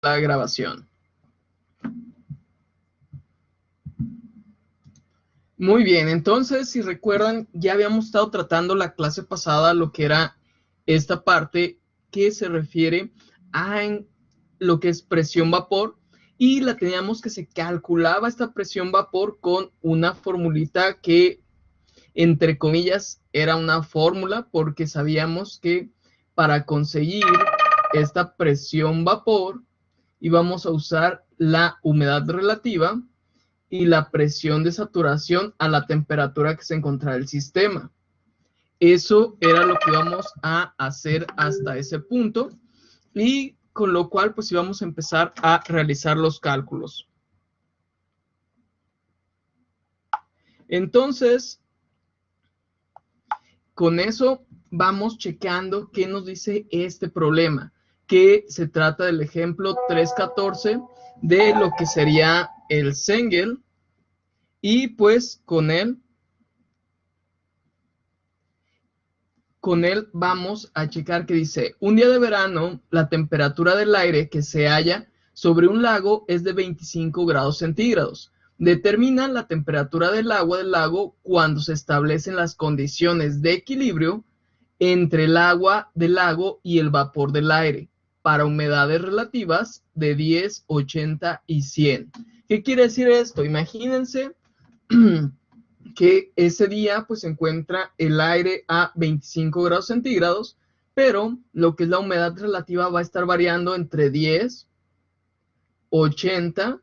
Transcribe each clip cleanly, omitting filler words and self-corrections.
la grabación. Muy bien, entonces, si recuerdan, ya habíamos estado tratando la clase pasada lo que era esta parte que se refiere a lo que es presión vapor, y la teníamos que se calculaba esta presión vapor con una formulita que, entre comillas, era una fórmula, porque sabíamos que para conseguir esta presión vapor íbamos a usar la humedad relativa y la presión de saturación a la temperatura que se encontraba el sistema. Eso era lo que íbamos a hacer hasta ese punto, y con lo cual pues íbamos a empezar a realizar los cálculos. Entonces, con eso vamos checando qué nos dice este problema, que se trata del ejemplo 3.14 de lo que sería el Sengel, y pues con él vamos a checar que dice: un día de verano, la temperatura del aire que se halla sobre un lago es de 25 grados centígrados. Determina la temperatura del agua del lago cuando se establecen las condiciones de equilibrio entre el agua del lago y el vapor del aire para humedades relativas de 10, 80 y 100. ¿Qué quiere decir esto? Imagínense que ese día pues se encuentra el aire a 25 grados centígrados, pero lo que es la humedad relativa va a estar variando entre 10, 80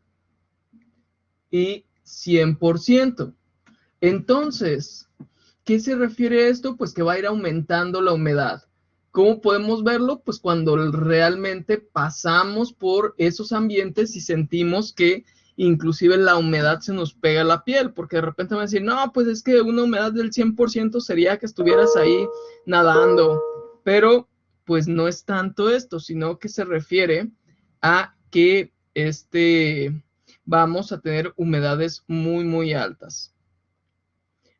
y 100%. Entonces, ¿qué se refiere a esto? Pues que va a ir aumentando la humedad. ¿Cómo podemos verlo? Pues cuando realmente pasamos por esos ambientes y sentimos que inclusive la humedad se nos pega a la piel, porque de repente me van a decir: no, pues es que una humedad del 100% sería que estuvieras ahí nadando, pero pues no es tanto esto, sino que se refiere a que vamos a tener humedades muy, muy altas.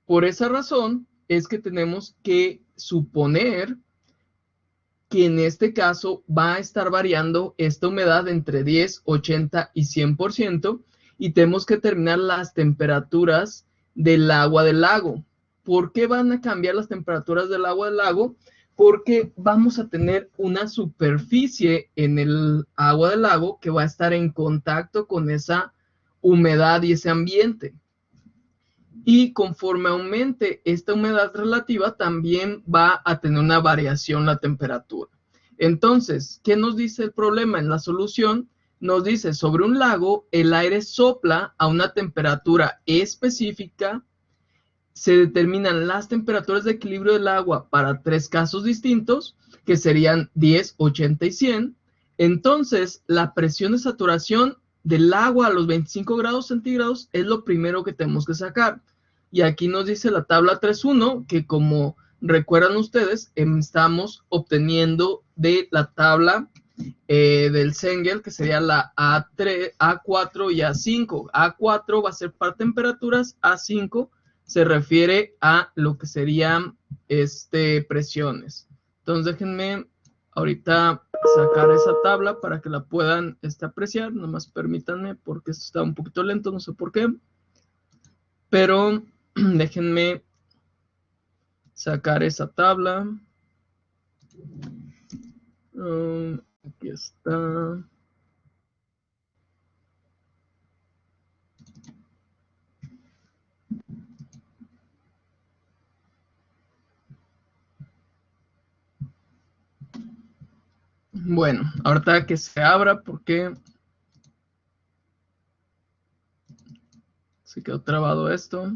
Por esa razón es que tenemos que suponer que en este caso va a estar variando esta humedad entre 10, 80 y 100%, y tenemos que determinar las temperaturas del agua del lago. ¿Por qué van a cambiar las temperaturas del agua del lago? Porque vamos a tener una superficie en el agua del lago que va a estar en contacto con esa humedad y ese ambiente. Y conforme aumente esta humedad relativa, también va a tener una variación la temperatura. Entonces, ¿qué nos dice el problema? En la solución nos dice: sobre un lago, el aire sopla a una temperatura específica. Se determinan las temperaturas de equilibrio del agua para 3 casos distintos, que serían 10, 80 y 100. Entonces, la presión de saturación del agua a los 25 grados centígrados es lo primero que tenemos que sacar. Y aquí nos dice la tabla 3.1 que, como recuerdan ustedes, estamos obteniendo de la tabla del Sengel, que sería la A3, A4 y A5. A4 va a ser para temperaturas, A5 se refiere a lo que serían presiones. Entonces déjenme ahorita sacar esa tabla para que la puedan apreciar. Nomás permítanme, porque esto está un poquito lento, no sé por qué. Pero déjenme sacar esa tabla. Aquí está. Bueno, ahorita que se abra, porque se quedó trabado esto.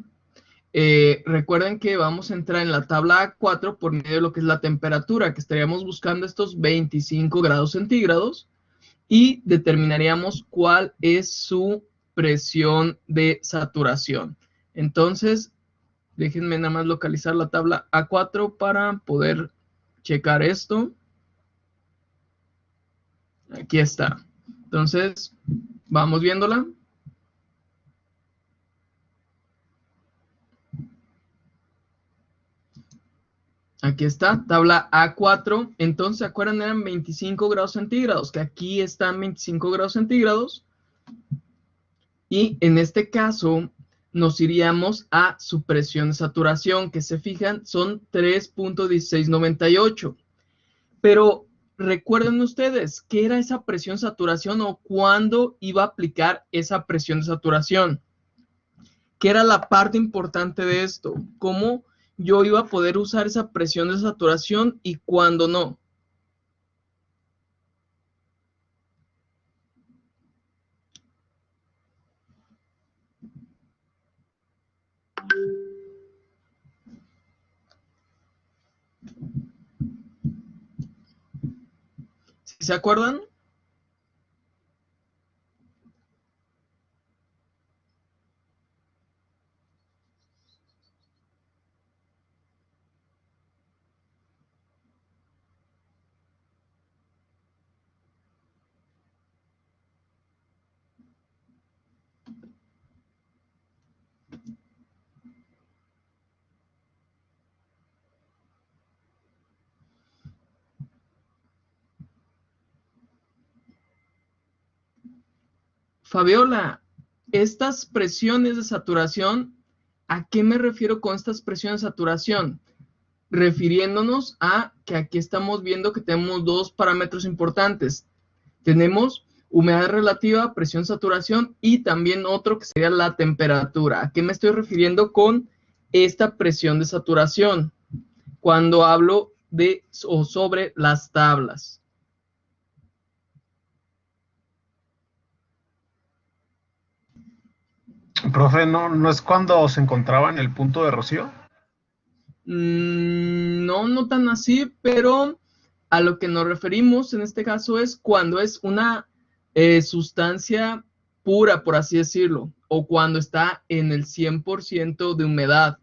Recuerden que vamos a entrar en la tabla A4 por medio de lo que es la temperatura, que estaríamos buscando estos 25 grados centígrados, y determinaríamos cuál es su presión de saturación. Entonces, déjenme nada más localizar la tabla A4 para poder checar esto. Aquí está. Entonces, vamos viéndola. Aquí está, tabla A4. Entonces, ¿se acuerdan? Eran 25 grados centígrados, que aquí están 25 grados centígrados. Y en este caso, nos iríamos a su presión de saturación, que se fijan, son 3.1698. Pero recuerden ustedes, ¿qué era esa presión de saturación o cuándo iba a aplicar esa presión de saturación? ¿Qué era la parte importante de esto? ¿Cómo yo iba a poder usar esa presión de saturación y cuándo no? ¿Sí se acuerdan? Fabiola, estas presiones de saturación, ¿a qué me refiero con estas presiones de saturación? Refiriéndonos a que aquí estamos viendo que tenemos dos parámetros importantes. Tenemos humedad relativa, presión, saturación y también otro que sería la temperatura. ¿A qué me estoy refiriendo con esta presión de saturación? Cuando hablo de o sobre las tablas. Profe, ¿no es cuando se encontraba en el punto de rocío? No, no tan así, pero a lo que nos referimos en este caso es cuando es una sustancia pura, por así decirlo, o cuando está en el 100% de humedad.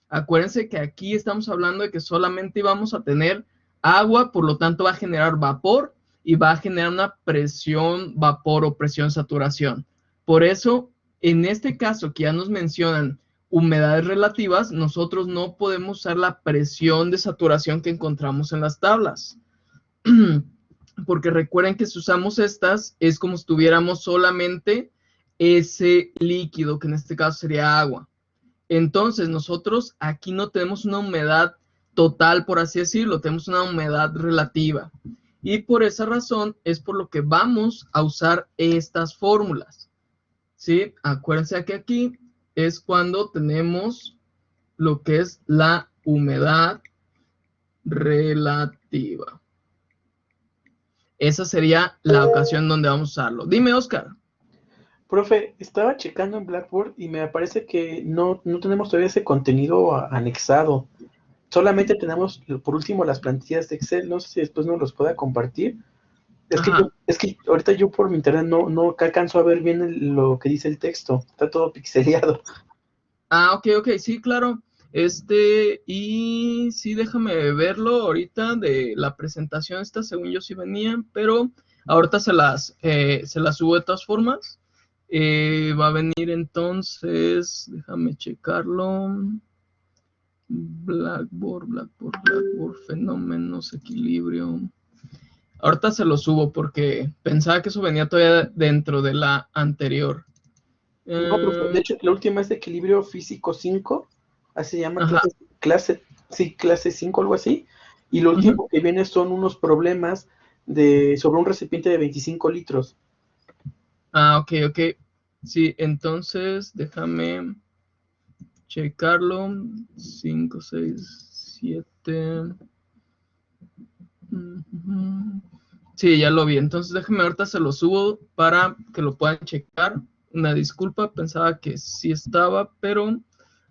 Acuérdense que aquí estamos hablando de que solamente vamos a tener agua, por lo tanto va a generar vapor y va a generar una presión, vapor o presión saturación. Por eso, en este caso que ya nos mencionan humedades relativas, nosotros no podemos usar la presión de saturación que encontramos en las tablas. Porque recuerden que si usamos estas, es como si tuviéramos solamente ese líquido, que en este caso sería agua. Entonces, nosotros aquí no tenemos una humedad total, por así decirlo, tenemos una humedad relativa. Y por esa razón es por lo que vamos a usar estas fórmulas. ¿Sí? Acuérdense que aquí es cuando tenemos lo que es la humedad relativa. Esa sería la ocasión donde vamos a usarlo. Dime, Oscar. Profe, estaba checando en Blackboard y me parece que no tenemos todavía ese contenido anexado. Solamente tenemos, por último, las plantillas de Excel. No sé si después nos los pueda compartir. Ajá. Es que ahorita yo por mi internet no alcanzo a ver bien lo que dice el texto. Está todo pixeleado. Ah, ok, sí, claro. Y sí, déjame verlo ahorita de la presentación esta, según yo sí venía, pero ahorita se las subo de todas formas. Va a venir entonces, déjame checarlo. Blackboard, fenómenos, equilibrio. Ahorita se lo subo porque pensaba que eso venía todavía dentro de la anterior. No, profe, de hecho, la última es de equilibrio físico 5. Así se llama Ajá. clase 5, algo así. Y lo Ujú. último que viene son unos problemas sobre un recipiente de 25 litros. Ah, ok. Sí, entonces déjame checarlo. 5, 6, 7. Sí, ya lo vi. Entonces déjame ahorita se lo subo para que lo puedan checar. Una disculpa, pensaba que sí estaba, pero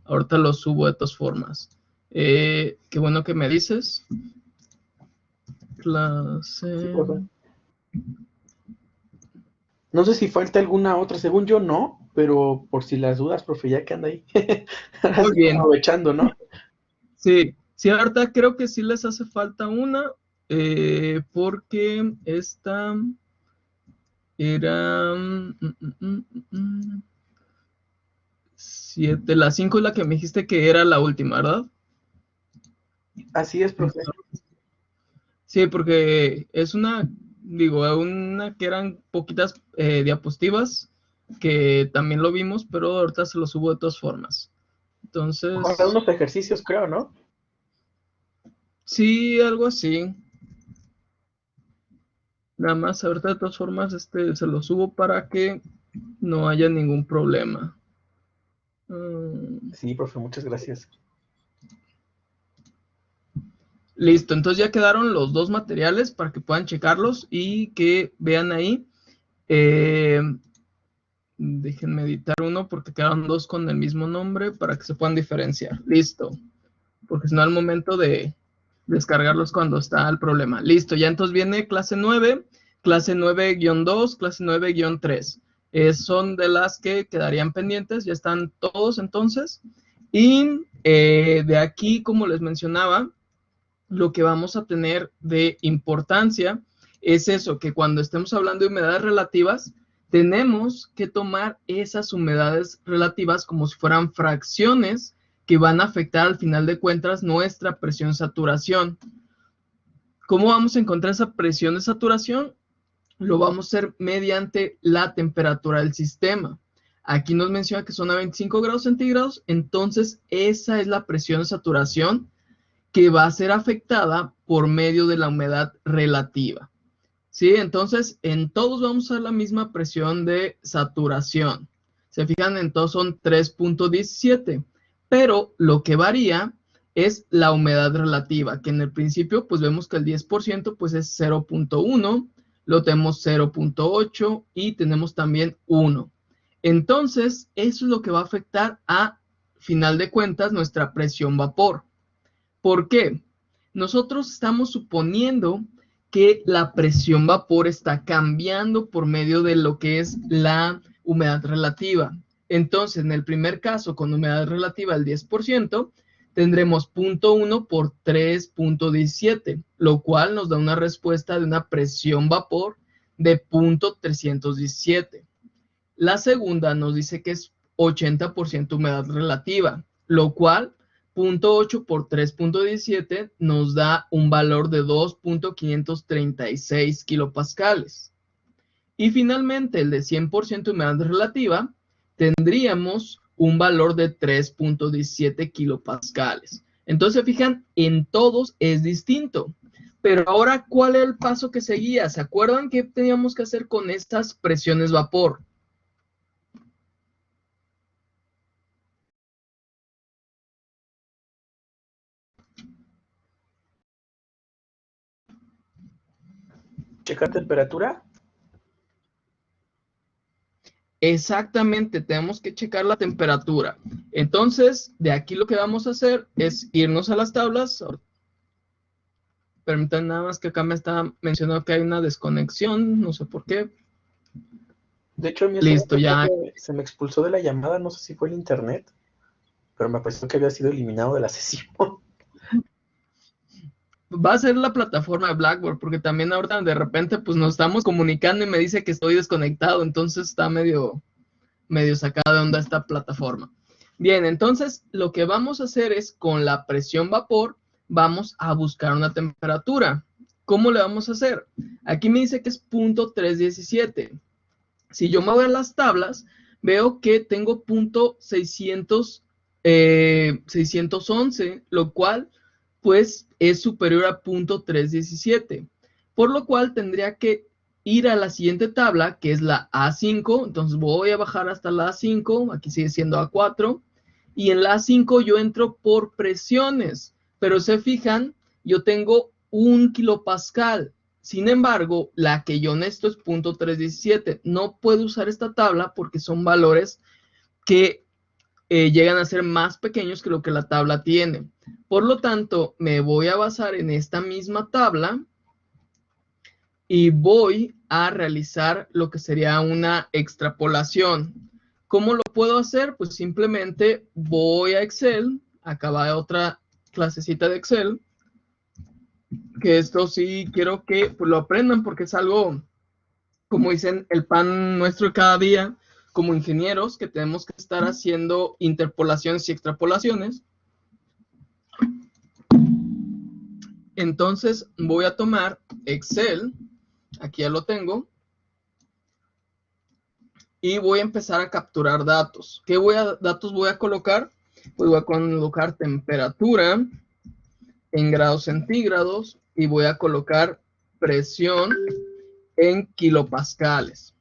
ahorita lo subo de todas formas. Qué bueno que me dices. Sí, Clase. profe. No sé si falta alguna otra, según yo no, pero por si las dudas, profe, ya que anda ahí. Muy bien. Aprovechando, ¿no? Sí, ahorita creo que sí les hace falta una, porque esta era 7, la 5 es la que me dijiste que era la última, ¿verdad? Así es, profe. Sí, porque es una que eran poquitas diapositivas, que también lo vimos, pero ahorita se lo subo de todas formas. Para Entonces, unos ejercicios, creo, ¿no? sí, algo así. Nada más, ahorita de todas formas, se lo subo para que no haya ningún problema. Sí, profe, muchas gracias. Listo, entonces ya quedaron los dos materiales para que puedan checarlos y que vean ahí. Déjenme editar uno porque quedaron dos con el mismo nombre para que se puedan diferenciar. Listo, porque si no al momento de descargarlos cuando está el problema. Listo, ya entonces viene clase 9-2, clase 9-3. Son de las que quedarían pendientes, ya están todos entonces. Y de aquí, como les mencionaba, lo que vamos a tener de importancia es eso, que cuando estemos hablando de humedades relativas, tenemos que tomar esas humedades relativas como si fueran fracciones que van a afectar al final de cuentas nuestra presión saturación. ¿Cómo vamos a encontrar esa presión de saturación? Lo vamos a hacer mediante la temperatura del sistema. Aquí nos menciona que son a 25 grados centígrados, entonces esa es la presión de saturación que va a ser afectada por medio de la humedad relativa. ¿Sí? Entonces, en todos vamos a ver la misma presión de saturación. Se fijan, en todos son 3.17, pero lo que varía es la humedad relativa, que en el principio pues vemos que el 10% pues es 0.1, lo tenemos 0.8 y tenemos también 1. Entonces, eso es lo que va a afectar a final de cuentas nuestra presión vapor. ¿Por qué? Nosotros estamos suponiendo que la presión vapor está cambiando por medio de lo que es la humedad relativa. Entonces, en el primer caso, con humedad relativa del 10%, tendremos 0.1 por 3.17, lo cual nos da una respuesta de una presión vapor de 0.317. La segunda nos dice que es 80% humedad relativa, lo cual 0.8 por 3.17 nos da un valor de 2.536 kilopascales. Y finalmente el de 100% humedad relativa tendríamos un valor de 3.17 kilopascales. Entonces, fijan, en todos es distinto. Pero ahora, ¿cuál es el paso que seguía? ¿Se acuerdan qué teníamos que hacer con estas presiones vapor? ¿Checar temperatura? Exactamente, tenemos que checar la temperatura. Entonces, de aquí lo que vamos a hacer es irnos a las tablas. Permítanme nada más que acá me está mencionando que hay una desconexión, no sé por qué. De hecho, a mí hace Listo, rato, ya. profe, se me expulsó de la llamada, no sé si fue el internet, pero me pareció que había sido eliminado de la sesión. Va a ser la plataforma de Blackboard, porque también ahorita de repente pues nos estamos comunicando y me dice que estoy desconectado, entonces está medio sacada de onda esta plataforma. Bien, entonces lo que vamos a hacer es con la presión vapor, vamos a buscar una temperatura. ¿Cómo le vamos a hacer? Aquí me dice que es 0.317. Si yo me voy a las tablas, veo que tengo 611, lo cual pues es superior a 0.317. Por lo cual tendría que ir a la siguiente tabla, que es la A5. Entonces voy a bajar hasta la A5, aquí sigue siendo A4. Y en la A5 yo entro por presiones, pero se fijan, yo tengo 1 kilopascal. Sin embargo, la que yo necesito es 0.317. No puedo usar esta tabla porque son valores que llegan a ser más pequeños que lo que la tabla tiene. Por lo tanto, me voy a basar en esta misma tabla y voy a realizar lo que sería una extrapolación. ¿Cómo lo puedo hacer? Pues simplemente voy a Excel. Acá va otra clasecita de Excel, que esto sí quiero que pues, lo aprendan porque es algo, como dicen, el pan nuestro de cada día como ingenieros, que tenemos que estar haciendo interpolaciones y extrapolaciones. Entonces voy a tomar Excel, aquí ya lo tengo, y voy a empezar a capturar datos. ¿Qué datos voy a colocar? Pues voy a colocar temperatura en grados centígrados y voy a colocar presión en kilopascales.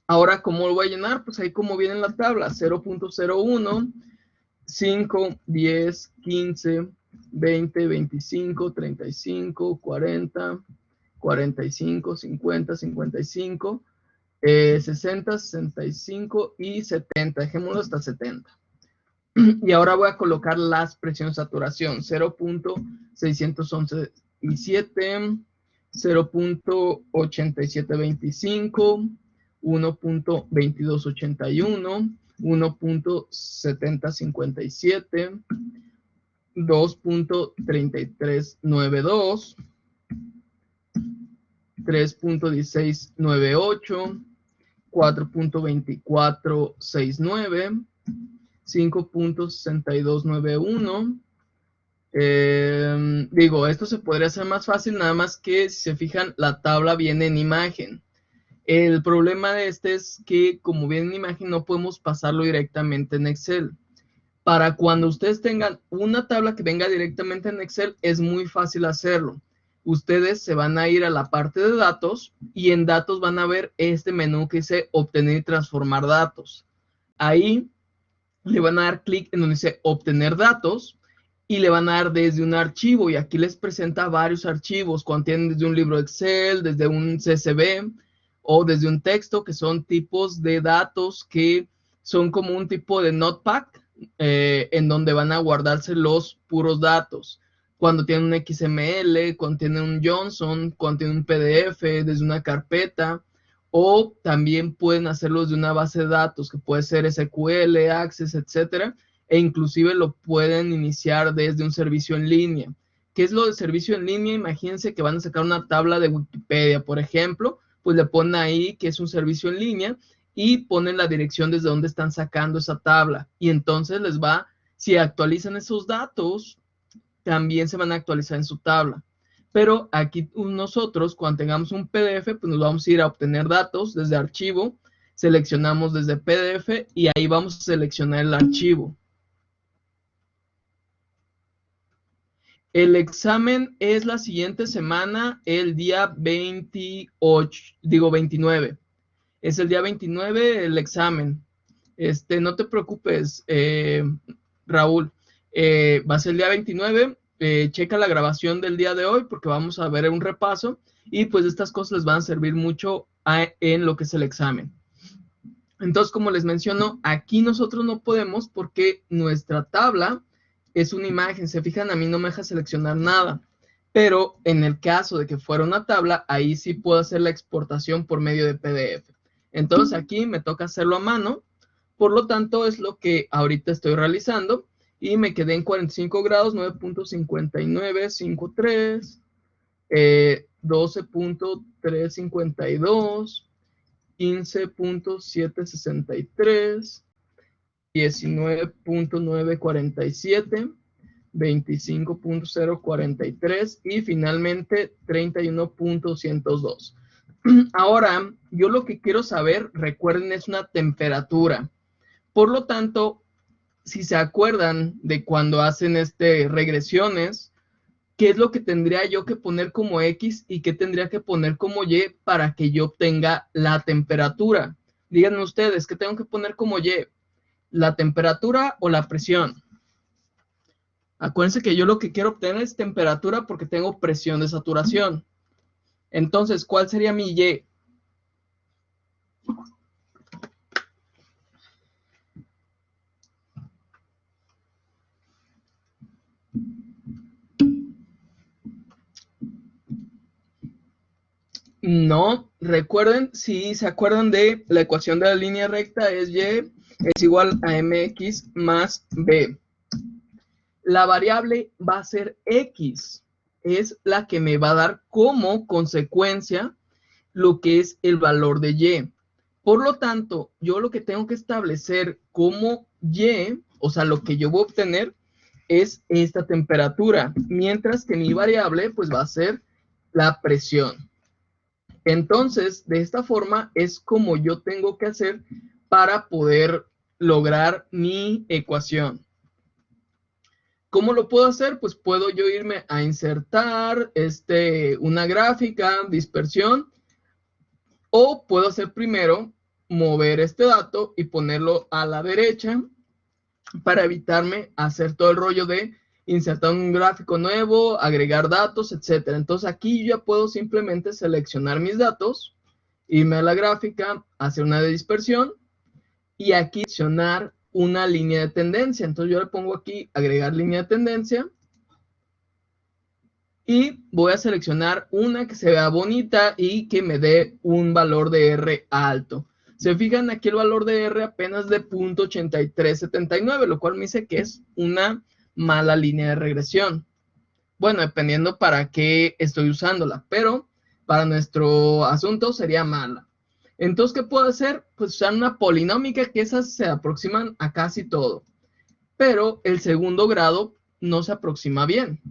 Ahora, ¿cómo lo voy a llenar? Pues ahí como viene en la tabla, 0.01, 5, 10, 15, 20, 25, 35, 40, 45, 50, 55, 60, 65 y 70. Dejémoslo hasta 70. Y ahora voy a colocar las presiones de saturación. 0.611.7, 0.8725, 1.2281, 1.7057, 2.3392, 3.1698, 4.2469, 5.6291. Digo, esto se podría hacer más fácil, nada más que si se fijan, la tabla viene en imagen. El problema de este es que como viene en imagen no podemos pasarlo directamente en Excel. Para cuando ustedes tengan una tabla que venga directamente en Excel, es muy fácil hacerlo. Ustedes se van a ir a la parte de datos y en datos van a ver este menú que dice obtener y transformar datos. Ahí le van a dar clic en donde dice obtener datos y le van a dar desde un archivo, y aquí les presenta varios archivos, contienen desde un libro Excel, desde un CSV o desde un texto, que son tipos de datos que son como un tipo de notepad, en donde van a guardarse los puros datos. Cuando tienen un XML, cuando tienen un JSON, cuando tienen un PDF, desde una carpeta, o también pueden hacerlo desde una base de datos, que puede ser SQL, Access, etcétera, e inclusive lo pueden iniciar desde un servicio en línea. ¿Qué es lo de servicio en línea? Imagínense que van a sacar una tabla de Wikipedia, por ejemplo, pues le ponen ahí que es un servicio en línea y ponen la dirección desde donde están sacando esa tabla. Y entonces les va, si actualizan esos datos, también se van a actualizar en su tabla. Pero aquí nosotros, cuando tengamos un PDF, pues nos vamos a ir a obtener datos desde archivo, seleccionamos desde PDF y ahí vamos a seleccionar el archivo. El examen es la siguiente semana, el día 29. Es el día 29 el examen. No te preocupes, Raúl. Va a ser el día 29. Checa la grabación del día de hoy porque vamos a ver un repaso y pues estas cosas les van a servir mucho en lo que es el examen. Entonces, como les menciono, aquí nosotros no podemos porque nuestra tabla es una imagen. Se fijan, a mí no me deja seleccionar nada. Pero en el caso de que fuera una tabla, ahí sí puedo hacer la exportación por medio de PDF. Entonces aquí me toca hacerlo a mano. Por lo tanto, es lo que ahorita estoy realizando. Y me quedé en 45 grados, 9.5953, 12.352, 15.763, 19.947, 25.043 y finalmente 31.102. Ahora, yo lo que quiero saber, recuerden, es una temperatura. Por lo tanto, si se acuerdan de cuando hacen regresiones, ¿qué es lo que tendría yo que poner como X y qué tendría que poner como Y para que yo obtenga la temperatura? Díganme ustedes, ¿qué tengo que poner como Y? ¿La temperatura o la presión? Acuérdense que yo lo que quiero obtener es temperatura porque tengo presión de saturación. Entonces, ¿cuál sería mi Y? No, recuerden, si se acuerdan de la ecuación de la línea recta, es Y es igual a mx más b. La variable va a ser x, es la que me va a dar como consecuencia lo que es el valor de Y. Por lo tanto, yo lo que tengo que establecer como Y, o sea, lo que yo voy a obtener, es esta temperatura, mientras que mi variable pues va a ser la presión. Entonces, de esta forma es como yo tengo que hacer para poder lograr mi ecuación. ¿Cómo lo puedo hacer? Pues puedo yo irme a insertar una gráfica, dispersión, o puedo hacer primero mover este dato y ponerlo a la derecha para evitarme hacer todo el rollo de insertar un gráfico nuevo, agregar datos, etcétera. Entonces aquí yo ya puedo simplemente seleccionar mis datos, irme a la gráfica, hacer una de dispersión y aquí seleccionar una línea de tendencia. Entonces yo le pongo aquí agregar línea de tendencia y voy a seleccionar una que se vea bonita y que me dé un valor de R alto. Se fijan, aquí el valor de R apenas de 0.8379, lo cual me dice que es una mala línea de regresión. Bueno, dependiendo para qué estoy usándola, pero para nuestro asunto sería mala. Entonces, ¿qué puedo hacer? Pues usar una polinómica, que esas se aproximan a casi todo. Pero el segundo grado no se aproxima bien.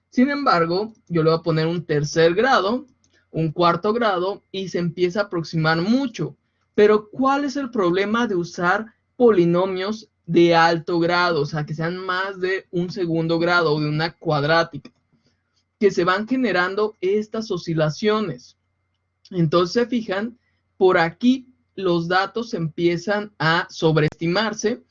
Sin embargo, yo le voy a poner un tercer grado, un cuarto grado y se empieza a aproximar mucho. Pero, ¿cuál es el problema de usar polinomios de alto grado? O sea, que sean más de un segundo grado o de una cuadrática. Que se van generando estas oscilaciones. Entonces, se fijan, por aquí los datos empiezan a sobreestimarse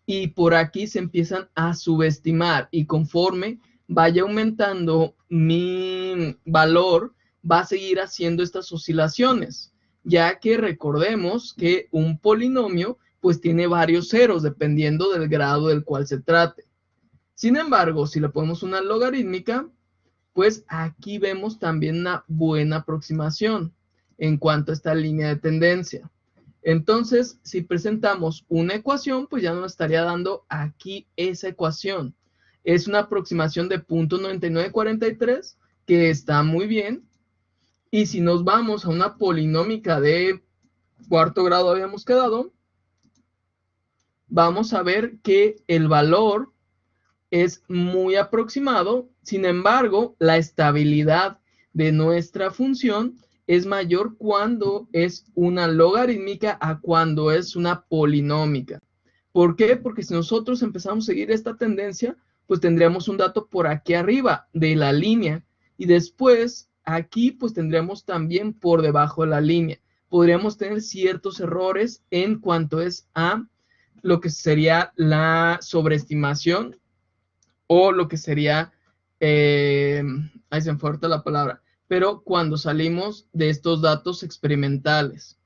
y por aquí se empiezan a subestimar. Y conforme vaya aumentando mi valor, va a seguir haciendo estas oscilaciones, ya que recordemos que un polinomio pues tiene varios ceros dependiendo del grado del cual se trate. Sin embargo, si le ponemos una logarítmica, pues aquí vemos también una buena aproximación en cuanto a esta línea de tendencia. Entonces, si presentamos una ecuación, pues ya nos estaría dando aquí esa ecuación. Es una aproximación de 0.9943, que está muy bien. Y si nos vamos a una polinómica de cuarto grado habíamos quedado, vamos a ver que el valor es muy aproximado. Sin embargo, la estabilidad de nuestra función es mayor cuando es una logarítmica a cuando es una polinómica. ¿Por qué? Porque si nosotros empezamos a seguir esta tendencia, pues tendríamos un dato por aquí arriba de la línea y después aquí pues tendríamos también por debajo de la línea. Podríamos tener ciertos errores en cuanto es a lo que sería la sobreestimación o lo que sería, ahí se me fue ahorita la palabra, pero cuando salimos de estos datos experimentales.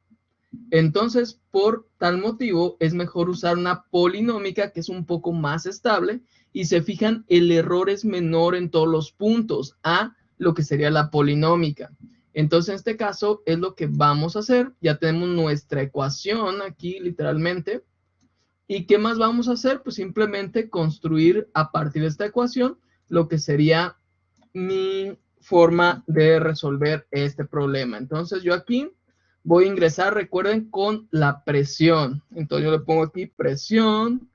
Entonces, por tal motivo, es mejor usar una polinómica que es un poco más estable y se fijan, el error es menor en todos los puntos a lo que sería la polinómica. Entonces, en este caso, es lo que vamos a hacer. Ya tenemos nuestra ecuación aquí, literalmente. ¿Y qué más vamos a hacer? Pues simplemente construir a partir de esta ecuación lo que sería mi forma de resolver este problema. Entonces yo aquí voy a ingresar, recuerden, con la presión. Entonces yo le pongo aquí presión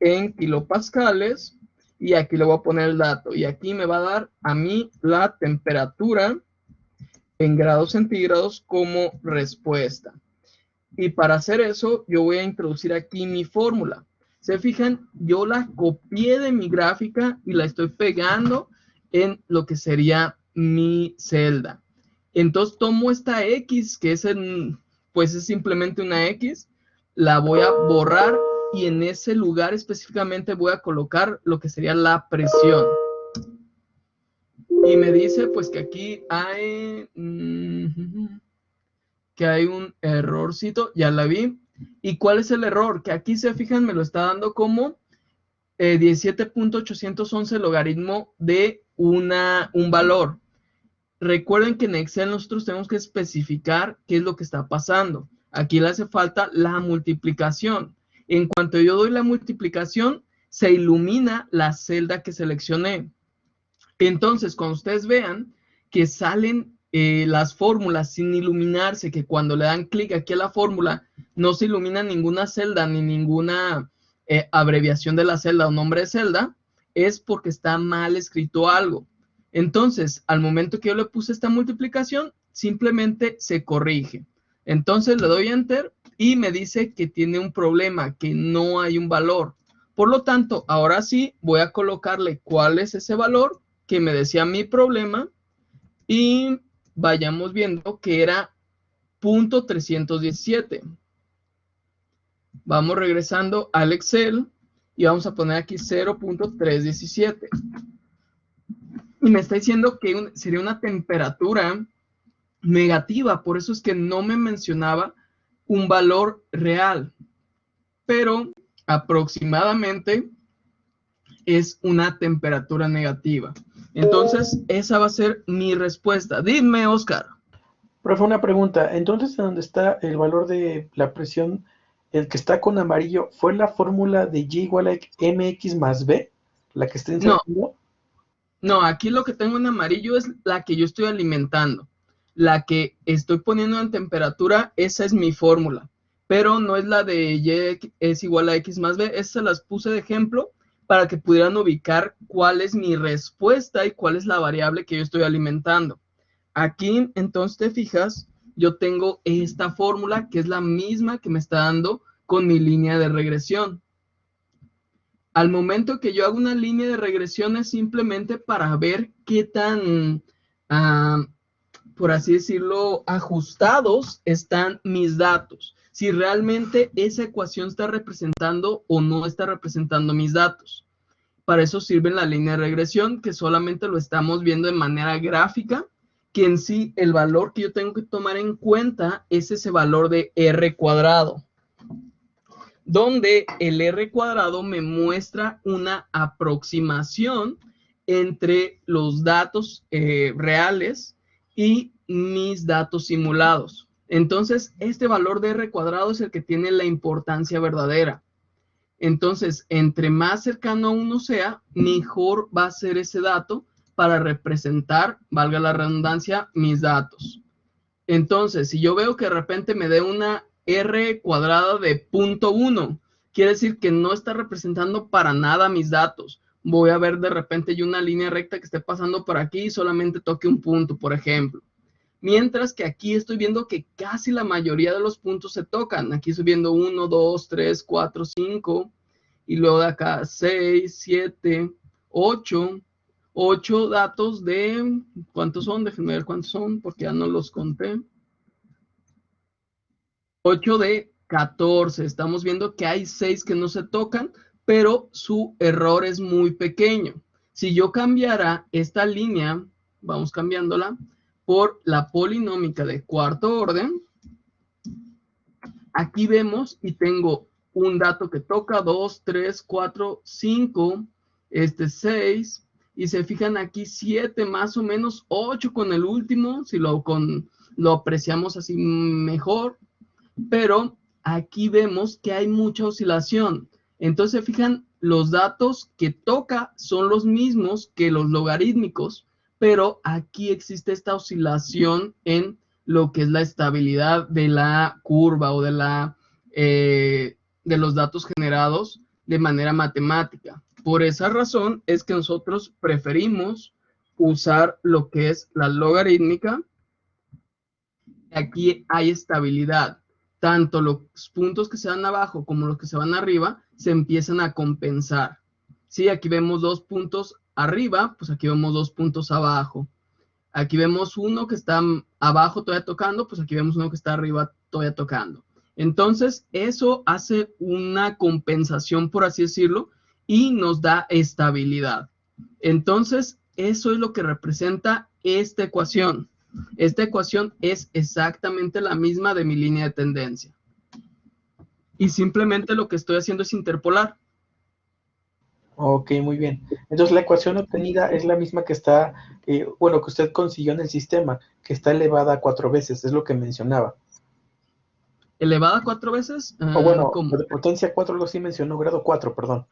en kilopascales y aquí le voy a poner el dato. Y aquí me va a dar a mí la temperatura en grados centígrados como respuesta. Y para hacer eso, yo voy a introducir aquí mi fórmula. Se fijan, yo la copié de mi gráfica y la estoy pegando en lo que sería mi celda. Entonces tomo esta X, que es pues es simplemente una X, la voy a borrar y en ese lugar específicamente voy a colocar lo que sería la presión. Y me dice pues que aquí hay... que hay un errorcito, ya la vi. ¿Y cuál es el error? Que aquí se fijan, me lo está dando como 17.811 logaritmo de un valor. Recuerden que en Excel nosotros tenemos que especificar qué es lo que está pasando. Aquí le hace falta la multiplicación. En cuanto yo doy la multiplicación, se ilumina la celda que seleccioné. Entonces, cuando ustedes vean que salen las fórmulas sin iluminarse, que cuando le dan clic aquí a la fórmula no se ilumina ninguna celda ni ninguna abreviación de la celda o nombre de celda, es porque está mal escrito algo. Entonces, al momento que yo le puse esta multiplicación, simplemente se corrige. Entonces le doy Enter y me dice que tiene un problema, que no hay un valor. Por lo tanto, ahora sí voy a colocarle cuál es ese valor que me decía mi problema y vayamos viendo que era .317. Vamos regresando al Excel y vamos a poner aquí 0.317. Y me está diciendo que sería una temperatura negativa, por eso es que no me mencionaba un valor real, pero aproximadamente es una temperatura negativa. Entonces, esa va a ser mi respuesta. Dime, Oscar. Profe, una pregunta. Entonces, ¿en dónde está el valor de la presión, el que está con amarillo, fue la fórmula de Y igual a mx más b, la que está insertando? No, aquí lo que tengo en amarillo es la que yo estoy alimentando. La que estoy poniendo en temperatura, esa es mi fórmula. Pero no es la de Y es igual a X más B. Esas las puse de ejemplo para que pudieran ubicar cuál es mi respuesta y cuál es la variable que yo estoy alimentando. Aquí, entonces, te fijas, yo tengo esta fórmula que es la misma que me está dando con mi línea de regresión. Al momento que yo hago una línea de regresión es simplemente para ver qué tan, por así decirlo, ajustados están mis datos. Si realmente esa ecuación está representando o no está representando mis datos. Para eso sirve la línea de regresión, que solamente lo estamos viendo de manera gráfica, que en sí el valor que yo tengo que tomar en cuenta es ese valor de R cuadrado, donde el R cuadrado me muestra una aproximación entre los datos reales y mis datos simulados. Entonces, este valor de R cuadrado es el que tiene la importancia verdadera. Entonces, entre más cercano a 1 sea, mejor va a ser ese dato para representar, valga la redundancia, mis datos. Entonces, si yo veo que de repente me dé una R cuadrada de 0.1, quiere decir que no está representando para nada mis datos. Voy a ver de repente yo una línea recta que esté pasando por aquí y solamente toque un punto, por ejemplo. Mientras que aquí estoy viendo que casi la mayoría de los puntos se tocan. Aquí estoy viendo 1, 2, 3, 4, 5. Y luego de acá 6, 7, 8. 8 datos de... ¿Cuántos son? Déjenme ver cuántos son porque ya no los conté. 8 de 14. Estamos viendo que hay 6 que no se tocan, pero su error es muy pequeño. Si yo cambiara esta línea, vamos cambiándola, por la polinómica de cuarto orden, aquí vemos y tengo un dato que toca, 2, 3, 4, 5, 6, y se fijan aquí 7, más o menos 8 con el último, si lo apreciamos así mejor, pero aquí vemos que hay mucha oscilación. Entonces, se fijan, los datos que toca son los mismos que los logarítmicos, pero aquí existe esta oscilación en lo que es la estabilidad de la curva o de los datos generados de manera matemática. Por esa razón es que nosotros preferimos usar lo que es la logarítmica. Aquí hay estabilidad. Tanto los puntos que se van abajo como los que se van arriba se empiezan a compensar. Sí, aquí vemos 2 puntos arriba, pues aquí vemos 2 puntos abajo. Aquí vemos uno que está abajo todavía tocando, pues aquí vemos uno que está arriba todavía tocando. Entonces, eso hace una compensación, por así decirlo, y nos da estabilidad. Entonces, eso es lo que representa esta ecuación. Esta ecuación es exactamente la misma de mi línea de tendencia. Y simplemente lo que estoy haciendo es interpolar. Ok, muy bien. Entonces la ecuación obtenida es la misma que está, bueno, que usted consiguió en el sistema, que está elevada a 4 veces, es lo que mencionaba. ¿Elevada 4 veces? O bueno, ¿cómo? de potencia 4, algo así mencionó, grado 4, perdón.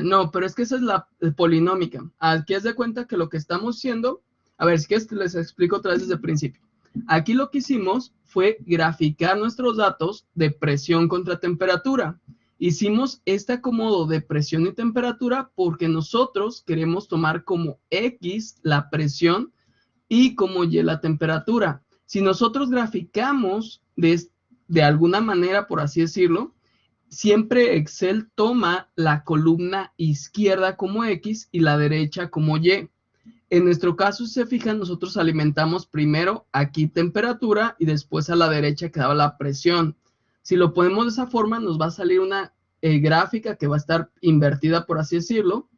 No, pero es que esa es la polinómica. Aquí haz de cuenta que lo que estamos haciendo, a ver, si quieres les explico otra vez desde el principio. Aquí lo que hicimos fue graficar nuestros datos de presión contra temperatura. Hicimos este acomodo de presión y temperatura porque nosotros queremos tomar como X la presión y como Y la temperatura. Si nosotros graficamos de alguna manera, por así decirlo, siempre Excel toma la columna izquierda como X y la derecha como Y. En nuestro caso, si se fijan, nosotros alimentamos primero aquí temperatura y después a la derecha quedaba la presión. Si lo ponemos de esa forma, nos va a salir una gráfica que va a estar invertida, por así decirlo,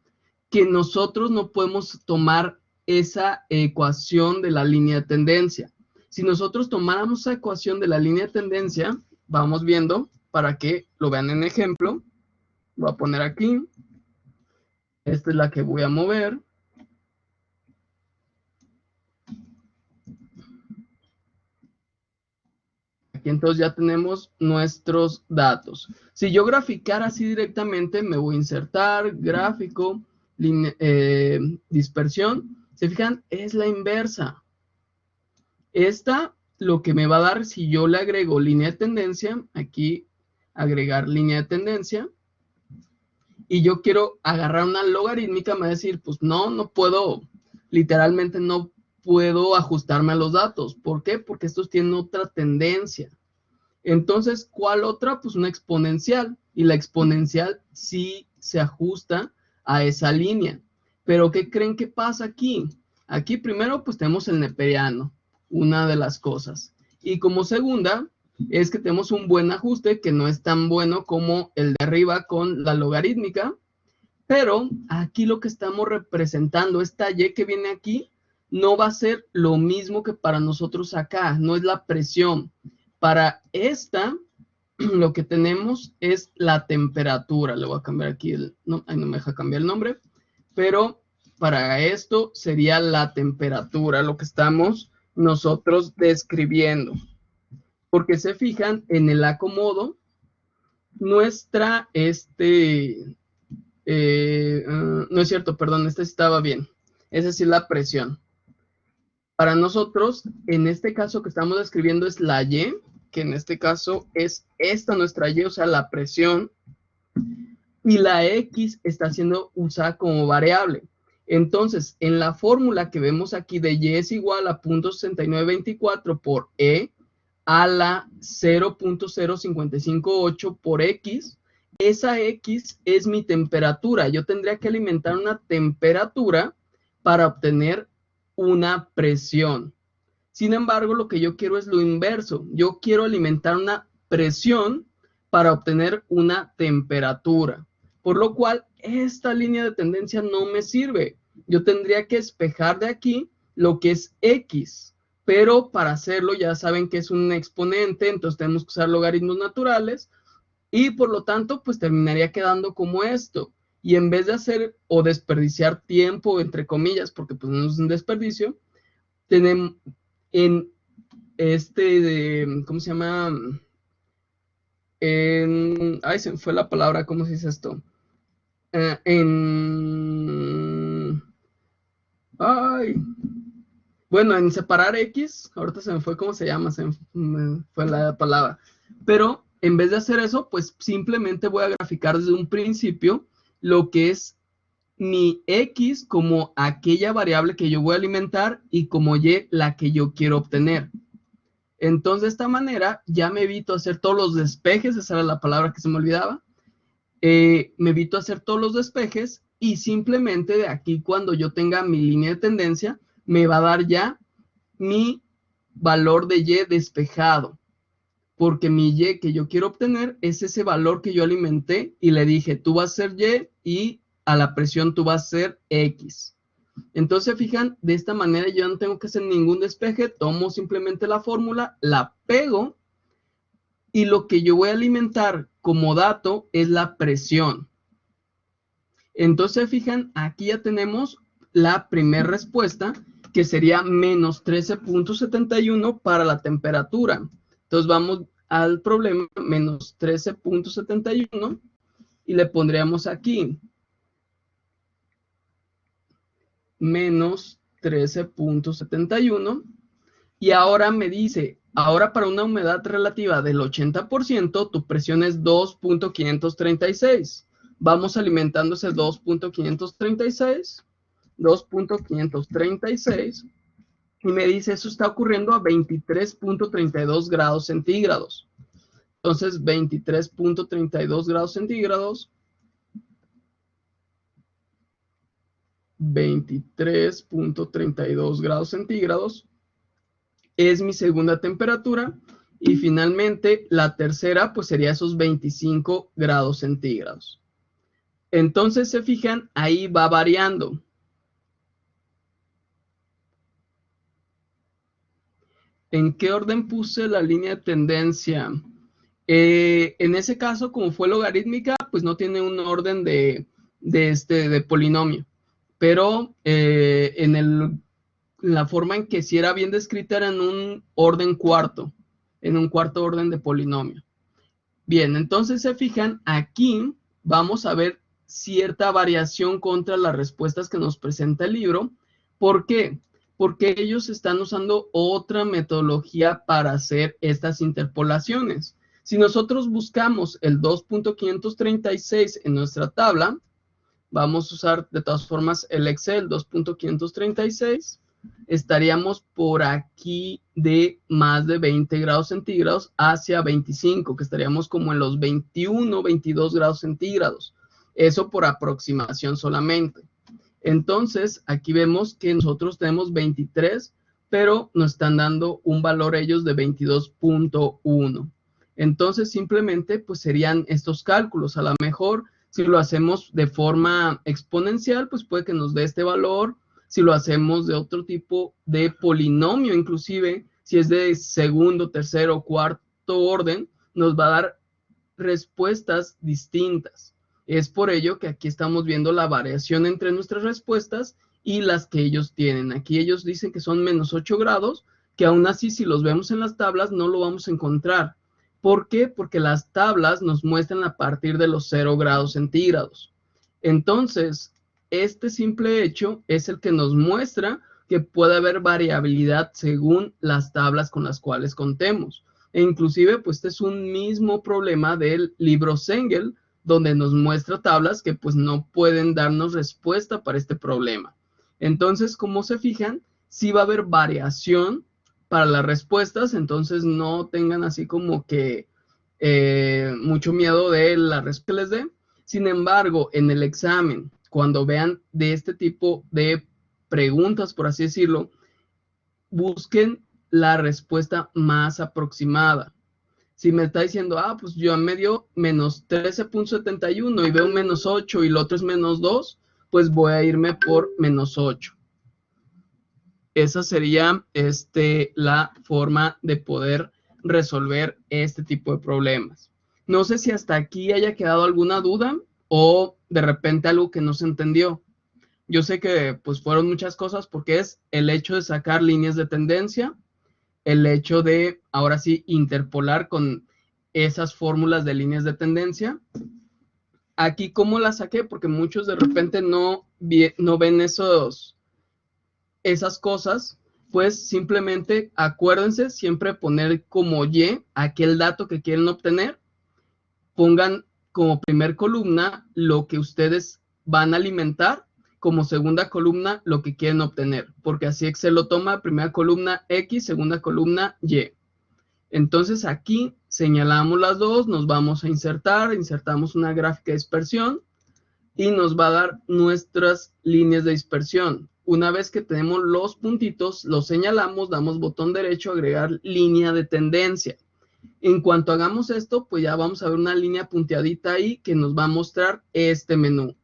que nosotros no podemos tomar esa ecuación de la línea de tendencia. Si nosotros tomáramos esa ecuación de la línea de tendencia, vamos viendo para que lo vean en ejemplo. Voy a poner aquí. Esta es la que voy a mover. Aquí entonces ya tenemos nuestros datos. Si yo graficara así directamente, me voy a insertar, gráfico, dispersión. ¿Se fijan? Es la inversa. Esta lo que me va a dar si yo le agrego línea de tendencia, aquí agregar línea de tendencia, y yo quiero agarrar una logarítmica, me va a decir, pues no puedo, literalmente no puedo ajustarme a los datos. ¿Por qué? Porque estos tienen otra tendencia. Entonces, ¿cuál otra? Pues una exponencial. Y la exponencial sí se ajusta a esa línea. Pero, ¿qué creen que pasa aquí? Aquí primero, pues tenemos el neperiano, una de las cosas. Y como segunda, es que tenemos un buen ajuste que no es tan bueno como el de arriba con la logarítmica. Pero aquí lo que estamos representando, esta Y que viene aquí, no va a ser lo mismo que para nosotros acá, no es la presión. Para esta, lo que tenemos es la temperatura. Le voy a cambiar aquí, no me deja cambiar el nombre, pero para esto sería la temperatura, lo que estamos nosotros describiendo. Porque se fijan en el acomodo, nuestra, no es cierto, perdón, esta estaba bien. Esa sí es la presión. Para nosotros, en este caso que estamos describiendo es la Y, que en este caso es esta nuestra Y, o sea, la presión, y la X está siendo usada como variable. Entonces, en la fórmula que vemos aquí de Y es igual a 0.6924 por E a la 0.0558 por X, esa X es mi temperatura. Yo tendría que alimentar una temperatura para obtener una presión. Sin embargo, lo que yo quiero es lo inverso. Yo quiero alimentar una presión para obtener una temperatura. Por lo cual, esta línea de tendencia no me sirve. Yo tendría que despejar de aquí lo que es X. Pero para hacerlo ya saben que es un exponente, entonces tenemos que usar logaritmos naturales. Y por lo tanto, pues terminaría quedando como esto. Y en vez de hacer o desperdiciar tiempo, entre comillas, porque pues no es un desperdicio, tenemos en ¿cómo se llama? Ay, se me fue la palabra, ¿cómo se dice esto? Ay, bueno, en separar X, ahorita se me fue cómo se llama, me fue la palabra. Pero en vez de hacer eso, pues simplemente voy a graficar desde un principio lo que es mi X como aquella variable que yo voy a alimentar y como Y la que yo quiero obtener. Entonces, de esta manera, ya me evito hacer todos los despejes, esa era la palabra que se me olvidaba. Me evito hacer todos los despejes y simplemente de aquí, cuando yo tenga mi línea de tendencia, me va a dar ya mi valor de Y despejado. Porque mi Y que yo quiero obtener es ese valor que yo alimenté y le dije, tú vas a ser Y y a la presión tú vas a ser X. Entonces, fijan, de esta manera yo no tengo que hacer ningún despeje, tomo simplemente la fórmula, la pego y lo que yo voy a alimentar como dato es la presión. Entonces, fijan, aquí ya tenemos la primera respuesta, que sería menos 13.71 para la temperatura. Entonces, vamos al problema, menos 13.71 y le pondríamos aquí menos 13.71 y ahora me dice, Ahora para una humedad relativa del 80%, tu presión es 2.536. Vamos alimentando ese 2.536, 2.536, y me dice, eso está ocurriendo a 23.32 grados centígrados. Entonces, 23.32 grados centígrados, 23.32 grados centígrados es mi segunda temperatura, y finalmente la tercera pues sería esos 25 grados centígrados. Entonces se fijan, ahí va variando. ¿En qué orden puse la línea de tendencia? En ese caso, como fue logarítmica, pues no tiene un orden de polinomio. Pero en la forma en que si era bien descrita era en un orden cuarto, en un cuarto orden de polinomio. Bien, entonces se fijan, aquí vamos a ver cierta variación contra las respuestas que nos presenta el libro. ¿Por qué? Porque ellos están usando otra metodología para hacer estas interpolaciones. Si nosotros buscamos el 2.536 en nuestra tabla, vamos a usar de todas formas el Excel 2.536, estaríamos por aquí de más de 20 grados centígrados hacia 25, que estaríamos como en los 21, 22 grados centígrados. Eso por aproximación solamente. Entonces, aquí vemos que nosotros tenemos 23, pero nos están dando un valor ellos de 22.1. Entonces, simplemente, pues serían estos cálculos. A lo mejor, si lo hacemos de forma exponencial, pues puede que nos dé este valor. Si lo hacemos de otro tipo de polinomio, inclusive, si es de segundo, tercero, cuarto orden, nos va a dar respuestas distintas. Es por ello que aquí estamos viendo la variación entre nuestras respuestas y las que ellos tienen. Aquí ellos dicen que son menos 8 grados, que aún así si los vemos en las tablas no lo vamos a encontrar. ¿Por qué? Porque las tablas nos muestran a partir de los 0 grados centígrados. Entonces, este simple hecho es el que nos muestra que puede haber variabilidad según las tablas con las cuales contemos. E inclusive, pues este es un mismo problema del libro Sengel, donde nos muestra tablas que pues no pueden darnos respuesta para este problema. Entonces, como se fijan, sí va a haber variación para las respuestas, entonces no tengan así como que mucho miedo de la respuesta que les dé. Sin embargo, en el examen, cuando vean de este tipo de preguntas, por así decirlo, busquen la respuesta más aproximada. Si me está diciendo, pues yo me dio menos 13.71 y veo menos 8 y el otro es menos 2, pues voy a irme por menos 8. Esa sería la forma de poder resolver este tipo de problemas. No sé si hasta aquí haya quedado alguna duda o de repente algo que no se entendió. Yo sé que pues fueron muchas cosas porque es el hecho de sacar líneas de tendencia, el hecho de, ahora sí, interpolar con esas fórmulas de líneas de tendencia. Aquí, ¿cómo las saqué? Porque muchos de repente no ven esas cosas. Pues simplemente acuérdense siempre poner como Y aquel dato que quieren obtener. Pongan como primer columna lo que ustedes van a alimentar, como segunda columna lo que quieren obtener, porque así Excel lo toma, primera columna X, segunda columna Y. Entonces aquí señalamos las dos, nos vamos a insertamos una gráfica de dispersión y nos va a dar nuestras líneas de dispersión. Una vez que tenemos los puntitos, los señalamos, damos botón derecho, agregar línea de tendencia. En cuanto hagamos esto, pues ya vamos a ver una línea punteadita ahí que nos va a mostrar este menú.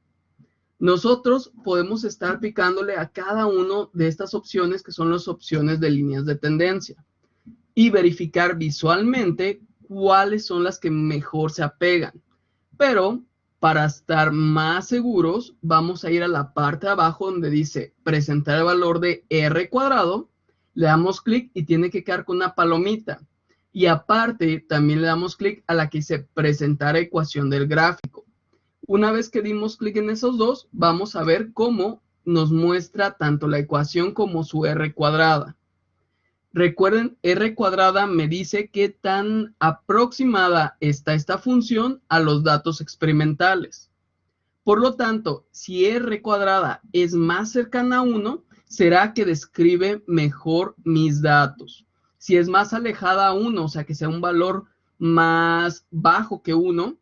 Nosotros podemos estar picándole a cada una de estas opciones que son las opciones de líneas de tendencia y verificar visualmente cuáles son las que mejor se apegan. Pero para estar más seguros, vamos a ir a la parte de abajo donde dice presentar el valor de R cuadrado, le damos clic y tiene que quedar con una palomita. Y aparte también le damos clic a la que dice presentar ecuación del gráfico. Una vez que dimos clic en esos dos, vamos a ver cómo nos muestra tanto la ecuación como su R cuadrada. Recuerden, R cuadrada me dice qué tan aproximada está esta función a los datos experimentales. Por lo tanto, si R cuadrada es más cercana a 1, será que describe mejor mis datos. Si es más alejada a 1, o sea, que sea un valor más bajo que 1,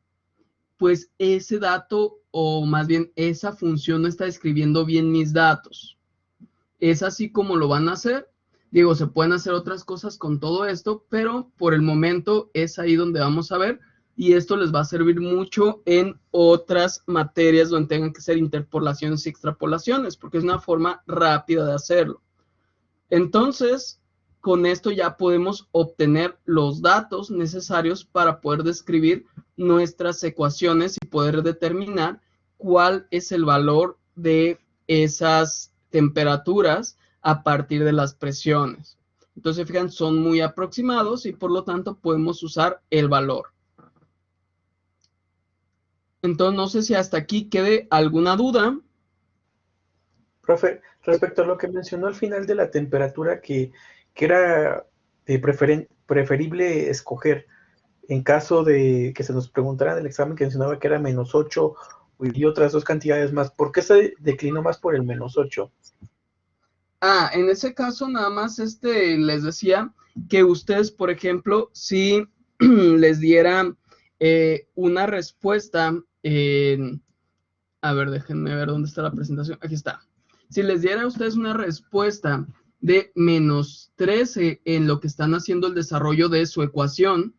pues ese dato, o más bien esa función no está describiendo bien mis datos. Es así como lo van a hacer. Digo, se pueden hacer otras cosas con todo esto, pero por el momento es ahí donde vamos a ver, y esto les va a servir mucho en otras materias donde tengan que hacer interpolaciones y extrapolaciones, porque es una forma rápida de hacerlo. Entonces, con esto ya podemos obtener los datos necesarios para poder describir nuestras ecuaciones y poder determinar cuál es el valor de esas temperaturas a partir de las presiones. Entonces, fijan, son muy aproximados y por lo tanto podemos usar el valor. Entonces, no sé si hasta aquí quede alguna duda. Profe, respecto a lo que mencionó al final de la temperatura, que era preferible escoger en caso de que se nos preguntara en el examen, que mencionaba que era -8 y otras dos cantidades más, ¿por qué se declinó más por el -8? En ese caso nada más les decía que ustedes, por ejemplo, si les dieran una respuesta, a ver, déjenme ver dónde está la presentación, aquí está. Si les diera a ustedes una respuesta de -13 en lo que están haciendo el desarrollo de su ecuación,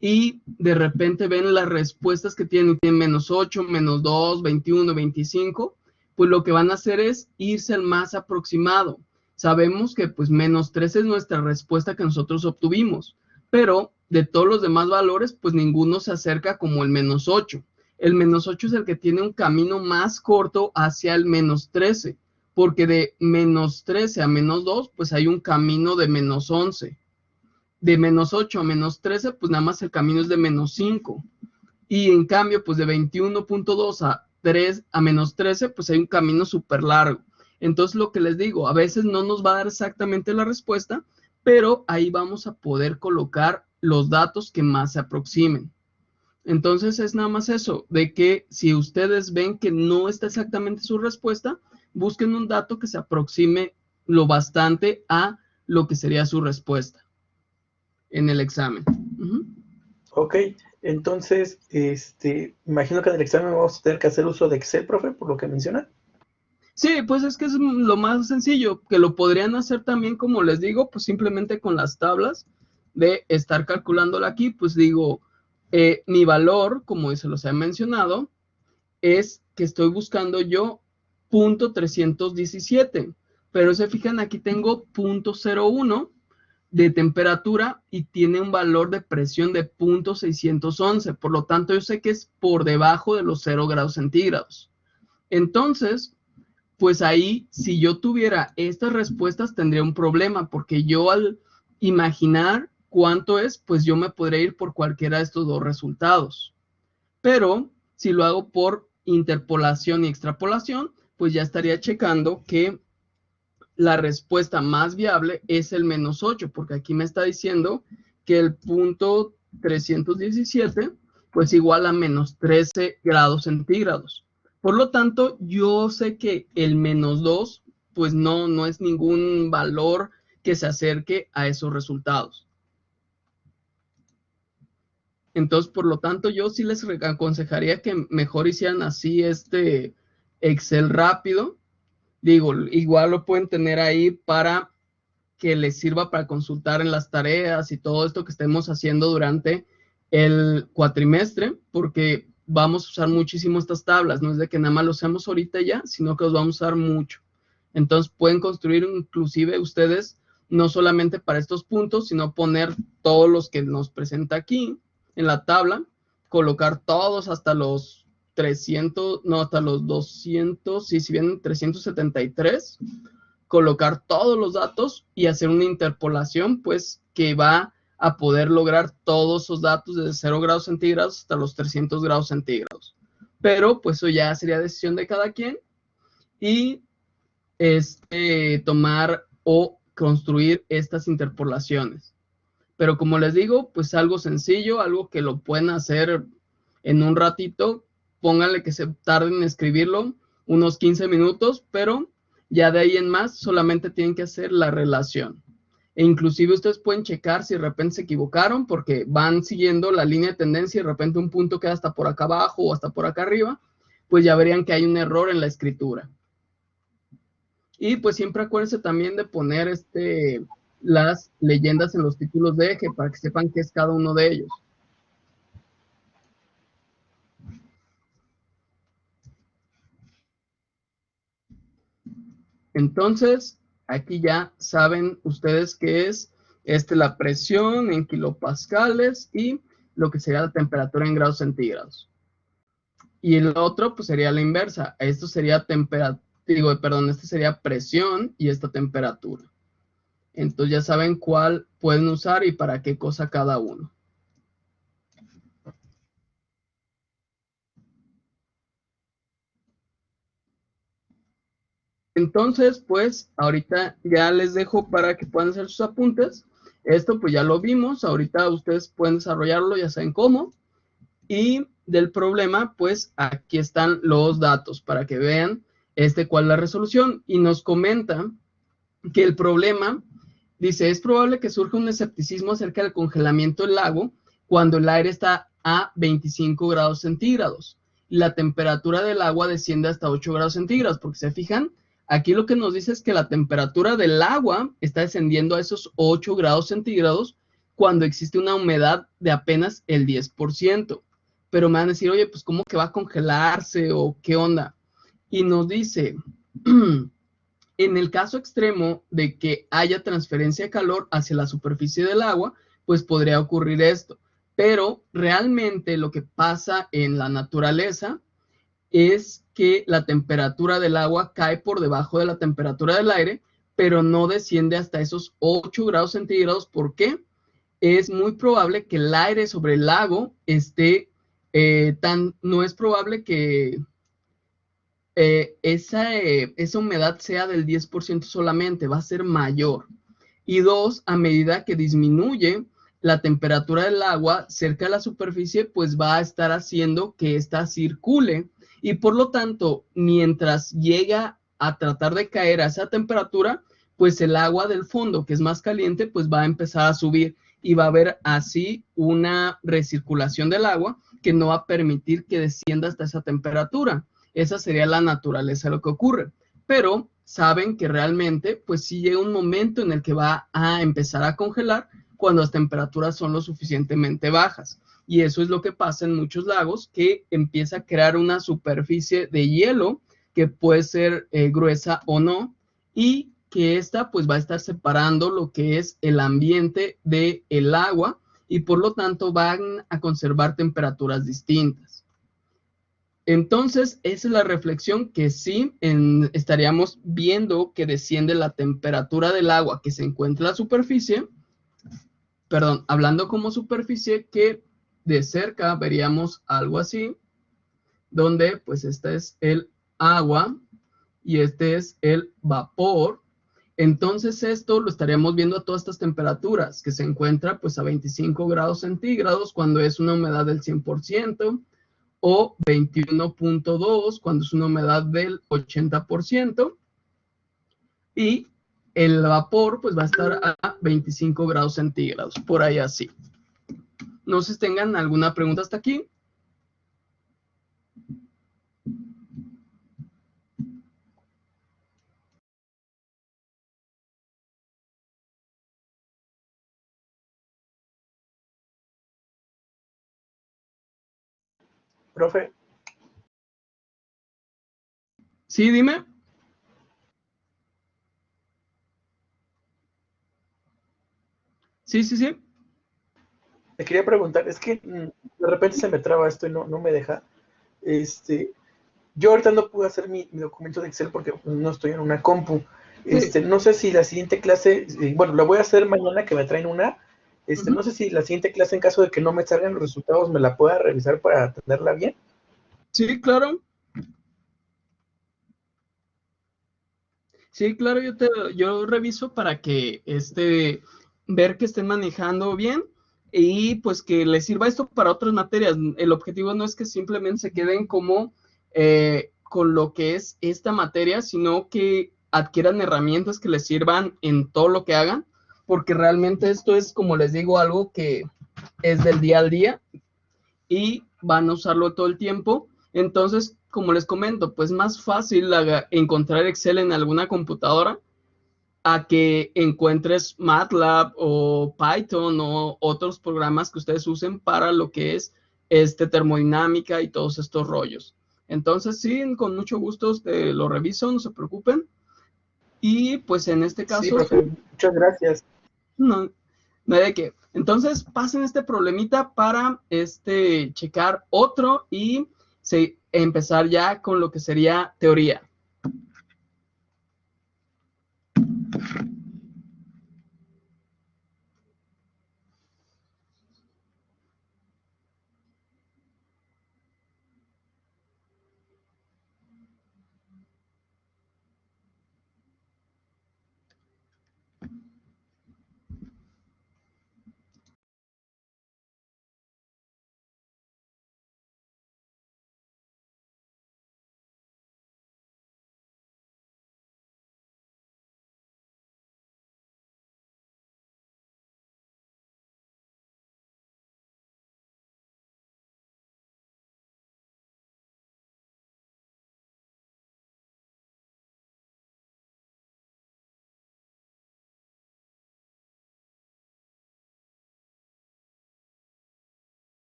y de repente ven las respuestas que tienen -8, -2, 21, 25, pues lo que van a hacer es irse al más aproximado. Sabemos que pues -13 es nuestra respuesta que nosotros obtuvimos, pero de todos los demás valores, pues ninguno se acerca como el -8. El -8 es el que tiene un camino más corto hacia el -13, porque de -13 a -2, pues hay un camino de -11. De -8 a -13, pues nada más el camino es de -5. Y en cambio, pues de 21.2 a -13, pues hay un camino súper largo. Entonces, lo que les digo, a veces no nos va a dar exactamente la respuesta, pero ahí vamos a poder colocar los datos que más se aproximen. Entonces, es nada más eso, de que si ustedes ven que no está exactamente su respuesta, busquen un dato que se aproxime lo bastante a lo que sería su respuesta en el examen. Ok, entonces, imagino que en el examen vamos a tener que hacer uso de Excel, profe, por lo que menciona. Sí, pues es que es lo más sencillo, que lo podrían hacer también, como les digo, pues simplemente con las tablas de estar calculándola aquí, pues digo, mi valor, como se los he mencionado, es que estoy buscando yo .317, pero se fijan, aquí tengo .01 de temperatura y tiene un valor de presión de 0.611, por lo tanto yo sé que es por debajo de los 0 grados centígrados. Entonces, pues ahí, si yo tuviera estas respuestas, tendría un problema, porque yo al imaginar cuánto es, pues yo me podría ir por cualquiera de estos dos resultados. Pero si lo hago por interpolación y extrapolación, pues ya estaría checando que la respuesta más viable es el -8, porque aquí me está diciendo que el .317 pues igual a -13 grados centígrados. Por lo tanto, yo sé que el -2 pues no es ningún valor que se acerque a esos resultados. Entonces, por lo tanto, yo sí les aconsejaría que mejor hicieran así Excel rápido. Digo, igual lo pueden tener ahí para que les sirva para consultar en las tareas y todo esto que estemos haciendo durante el cuatrimestre, porque vamos a usar muchísimo estas tablas, no es de que nada más lo usemos ahorita ya, sino que los vamos a usar mucho. Entonces pueden construir inclusive ustedes, no solamente para estos puntos, sino poner todos los que nos presenta aquí en la tabla, colocar todos hasta los 300, no, hasta los 200, si vienen 373, colocar todos los datos y hacer una interpolación, pues, que va a poder lograr todos esos datos desde 0 grados centígrados hasta los 300 grados centígrados. Pero, pues, eso ya sería decisión de cada quien y tomar o construir estas interpolaciones. Pero como les digo, pues algo sencillo, algo que lo pueden hacer en un ratito. Pónganle que se tarden en escribirlo unos 15 minutos, pero ya de ahí en más solamente tienen que hacer la relación. E inclusive ustedes pueden checar si de repente se equivocaron porque van siguiendo la línea de tendencia y de repente un punto queda hasta por acá abajo o hasta por acá arriba, pues ya verían que hay un error en la escritura. Y pues siempre acuérdense también de poner las leyendas en los títulos de eje para que sepan qué es cada uno de ellos. Entonces, aquí ya saben ustedes qué es la presión en kilopascales y lo que sería la temperatura en grados centígrados. Y el otro, pues sería la inversa. Esto sería este sería presión y esta temperatura. Entonces ya saben cuál pueden usar y para qué cosa cada uno. Entonces, pues, ahorita ya les dejo para que puedan hacer sus apuntes. Esto, pues, ya lo vimos. Ahorita ustedes pueden desarrollarlo, ya saben cómo. Y del problema, pues, aquí están los datos para que vean cuál es la resolución. Y nos comenta que el problema, dice, es probable que surja un escepticismo acerca del congelamiento del lago cuando el aire está a 25 grados centígrados. Y la temperatura del agua desciende hasta 8 grados centígrados, porque se fijan, aquí lo que nos dice es que la temperatura del agua está descendiendo a esos 8 grados centígrados cuando existe una humedad de apenas el 10%. Pero me van a decir, oye, pues ¿cómo que va a congelarse o qué onda? Y nos dice, en el caso extremo de que haya transferencia de calor hacia la superficie del agua, pues podría ocurrir esto. Pero realmente lo que pasa en la naturaleza es que la temperatura del agua cae por debajo de la temperatura del aire, pero no desciende hasta esos 8 grados centígrados. ¿Por qué? Es muy probable que el aire sobre el lago esté no es probable que esa humedad sea del 10% solamente, va a ser mayor. Y dos, a medida que disminuye la temperatura del agua cerca de la superficie, pues va a estar haciendo que ésta circule. Y por lo tanto, mientras llega a tratar de caer a esa temperatura, pues el agua del fondo, que es más caliente, pues va a empezar a subir y va a haber así una recirculación del agua que no va a permitir que descienda hasta esa temperatura. Esa sería la naturaleza de lo que ocurre. Pero saben que realmente, pues sí llega un momento en el que va a empezar a congelar cuando las temperaturas son lo suficientemente bajas. Y eso es lo que pasa en muchos lagos, que empieza a crear una superficie de hielo que puede ser gruesa o no, y que esta pues va a estar separando lo que es el ambiente del agua y por lo tanto van a conservar temperaturas distintas. Entonces, esa es la reflexión que sí estaríamos viendo que desciende la temperatura del agua que se encuentra en la superficie, perdón, hablando como superficie, que de cerca veríamos algo así, donde pues este es el agua y este es el vapor. Entonces esto lo estaríamos viendo a todas estas temperaturas, que se encuentra pues a 25 grados centígrados cuando es una humedad del 100%, o 21.2 cuando es una humedad del 80%, y el vapor pues va a estar a 25 grados centígrados, por ahí así. No sé si tengan alguna pregunta hasta aquí. Profe, Sí, dime. Sí, sí, sí. te quería preguntar, es que de repente se me traba esto y no me deja. Yo ahorita no pude hacer mi documento de Excel porque no estoy en una compu. Sí. No sé si la siguiente clase, bueno, la voy a hacer mañana que me traen una. No sé si la siguiente clase, en caso de que no me salgan los resultados, me la pueda revisar para tenerla bien. Sí, claro. Sí, claro, yo reviso para que ver que estén manejando bien y pues que les sirva esto para otras materias. El objetivo no es que simplemente se queden como con lo que es esta materia, sino que adquieran herramientas que les sirvan en todo lo que hagan, porque realmente esto es, como les digo, algo que es del día al día y van a usarlo todo el tiempo. Entonces, como les comento, pues más fácil encontrar Excel en alguna computadora a que encuentres MATLAB o Python o otros programas que ustedes usen para lo que es termodinámica y todos estos rollos. Entonces, sí, con mucho gusto lo reviso, no se preocupen. Y pues en este Sí, caso, profe, muchas gracias. no, no hay de qué. Entonces, pasen este problemita para checar otro y empezar ya con lo que sería teoría.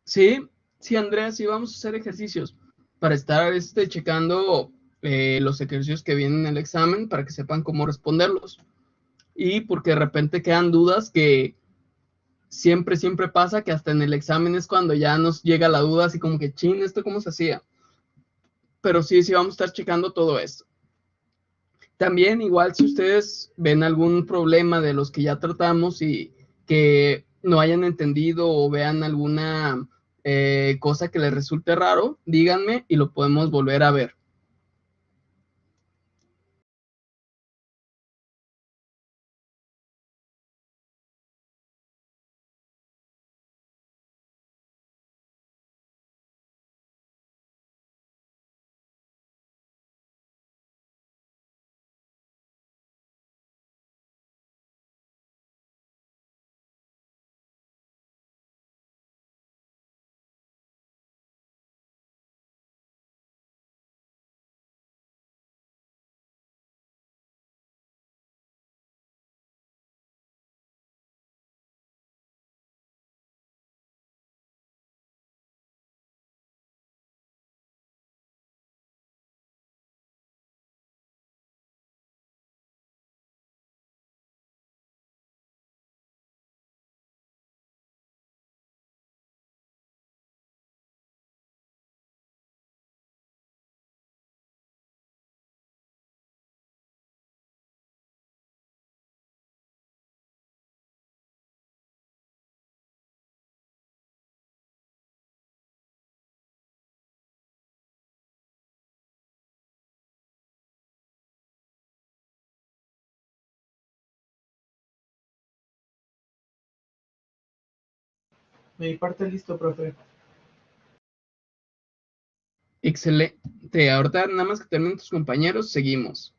Sí, sí, Andrea, sí vamos a hacer ejercicios para estar checando los ejercicios que vienen en el examen para que sepan cómo responderlos. Y porque de repente quedan dudas que siempre pasa que hasta en el examen es cuando ya nos llega la duda, así como que, chin, ¿esto cómo se hacía? Pero sí, sí vamos a estar checando todo esto. También, igual, si ustedes ven algún problema de los que ya tratamos y que no hayan entendido o vean alguna cosa que les resulte raro, díganme y lo podemos volver a ver. Mi parte listo, profe. Excelente. Ahorita nada más que terminen tus compañeros, seguimos.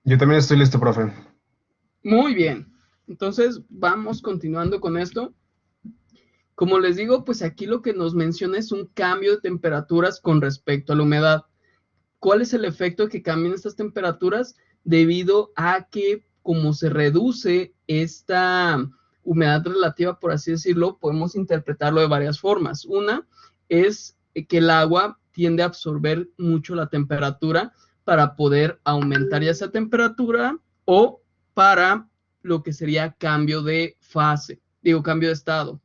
Yo también estoy listo, profe. Muy bien. Entonces, vamos continuando con esto. Como les digo, pues aquí lo que nos menciona es un cambio de temperaturas con respecto a la humedad. ¿Cuál es el efecto de que cambien estas temperaturas? Debido a que como se reduce esta humedad relativa, por así decirlo, podemos interpretarlo de varias formas. Una es que el agua tiende a absorber mucho la temperatura para poder aumentar ya esa temperatura o para lo que sería cambio de fase, cambio de estado.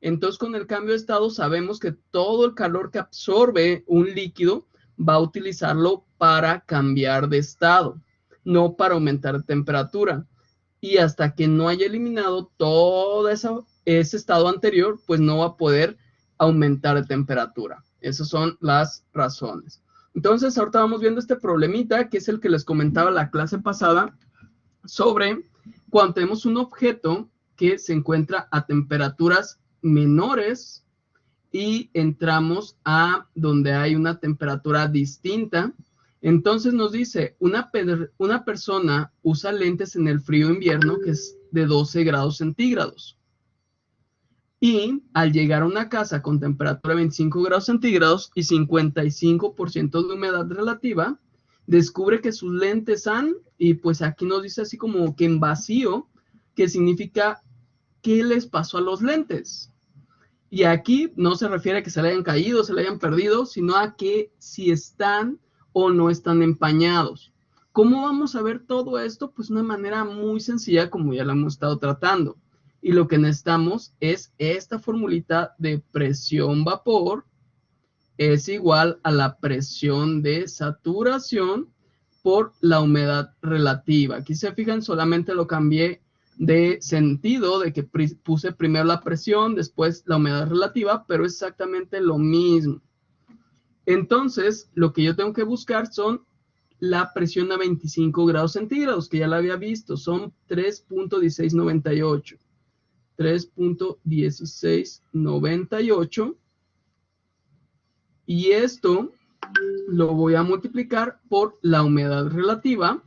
Entonces, con el cambio de estado sabemos que todo el calor que absorbe un líquido va a utilizarlo para cambiar de estado, no para aumentar temperatura. Y hasta que no haya eliminado todo ese estado anterior, pues no va a poder aumentar de temperatura. Esas son las razones. Entonces, ahorita vamos viendo este problemita, que es el que les comentaba la clase pasada, sobre cuando tenemos un objeto que se encuentra a temperaturas menores y entramos a donde hay una temperatura distinta. Entonces nos dice, una persona usa lentes en el frío invierno que es de 12 grados centígrados. Y al llegar a una casa con temperatura de 25 grados centígrados y 55% de humedad relativa, descubre que sus lentes han, y pues aquí nos dice así como que en vacío, que significa qué les pasó a los lentes. Y aquí no se refiere a que se le hayan caído, se le hayan perdido, sino a que si están o no están empañados. ¿Cómo vamos a ver todo esto? Pues de una manera muy sencilla, como ya lo hemos estado tratando. Y lo que necesitamos es esta formulita de presión-vapor es igual a la presión de saturación por la humedad relativa. Aquí se fijan, solamente lo cambié de sentido, de que puse primero la presión, después la humedad relativa, pero es exactamente lo mismo. Entonces, lo que yo tengo que buscar son la presión a 25 grados centígrados, que ya la había visto, son 3.1698. 3.1698. Y esto lo voy a multiplicar por la humedad relativa,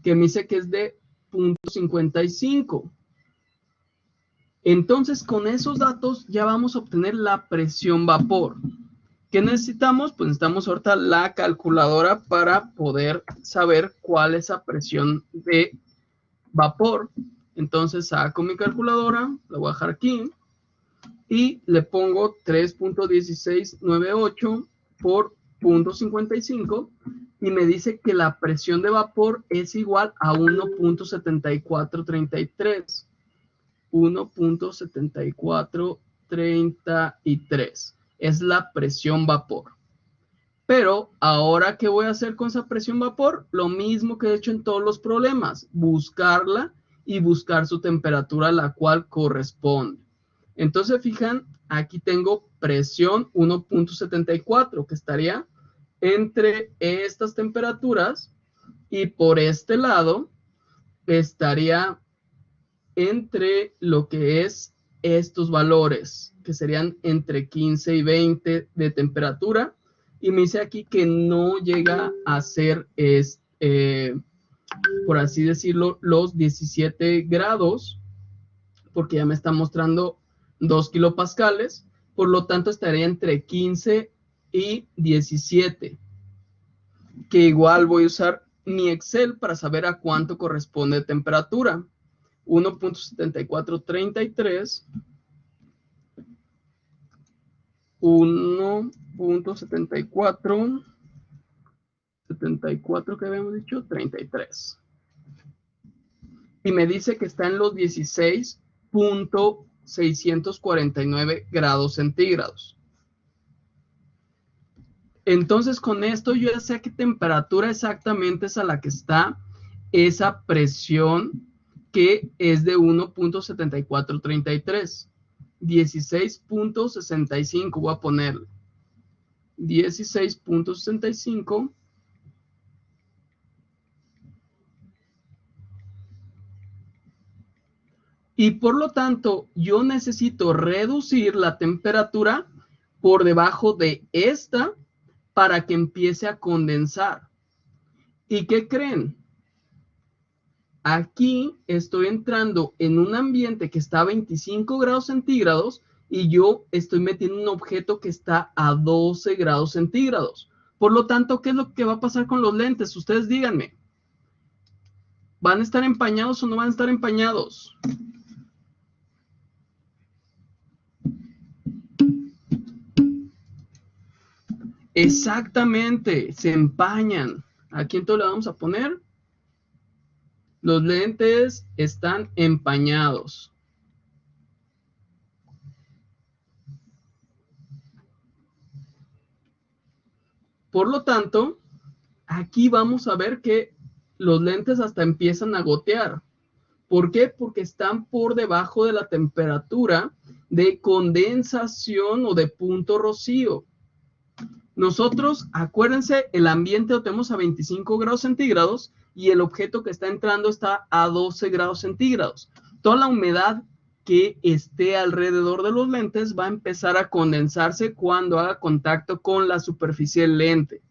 que me dice que es de 0.55. Entonces, con esos datos ya vamos a obtener la presión vapor. ¿Qué necesitamos? Pues necesitamos ahorita la calculadora para poder saber cuál es la presión de vapor. Entonces saco mi calculadora, la voy a dejar aquí y le pongo 3.1698 por 0.55 y me dice que la presión de vapor es igual a 1.7433. 1.7433 es la presión vapor. Pero ahora, ¿qué voy a hacer con esa presión vapor? Lo mismo que he hecho en todos los problemas, buscarla y buscar su temperatura a la cual corresponde. Entonces, fijan, aquí tengo presión 1.74, que estaría entre estas temperaturas, y por este lado estaría entre lo que es estos valores, que serían entre 15 y 20 de temperatura, y me dice aquí que no llega a ser, por así decirlo, los 17 grados, porque ya me está mostrando 2 kilopascales, por lo tanto estaría entre 15 y 17, que igual voy a usar mi Excel para saber a cuánto corresponde de temperatura. 1.7433, 1.74 que habíamos dicho, 33. Y me dice que está en los 16.649 grados centígrados. Entonces, con esto yo ya sé qué temperatura exactamente es a la que está esa presión, que es de 1.7433. 16.65 voy a ponerle. 16.65. Y por lo tanto, yo necesito reducir la temperatura por debajo de esta para que empiece a condensar. ¿Y qué creen? Aquí estoy entrando en un ambiente que está a 25 grados centígrados y yo estoy metiendo un objeto que está a 12 grados centígrados. Por lo tanto, ¿qué es lo que va a pasar con los lentes? Ustedes díganme. ¿Van a estar empañados o no van a estar empañados? Exactamente, se empañan. Aquí entonces le vamos a poner Los lentes están empañados. Por lo tanto, aquí vamos a ver que los lentes hasta empiezan a gotear. ¿Por qué? Porque están por debajo de la temperatura de condensación o de punto rocío. Nosotros, acuérdense, el ambiente lo tenemos a 25 grados centígrados y el objeto que está entrando está a 12 grados centígrados. Toda la humedad que esté alrededor de los lentes va a empezar a condensarse cuando haga contacto con la superficie del lente.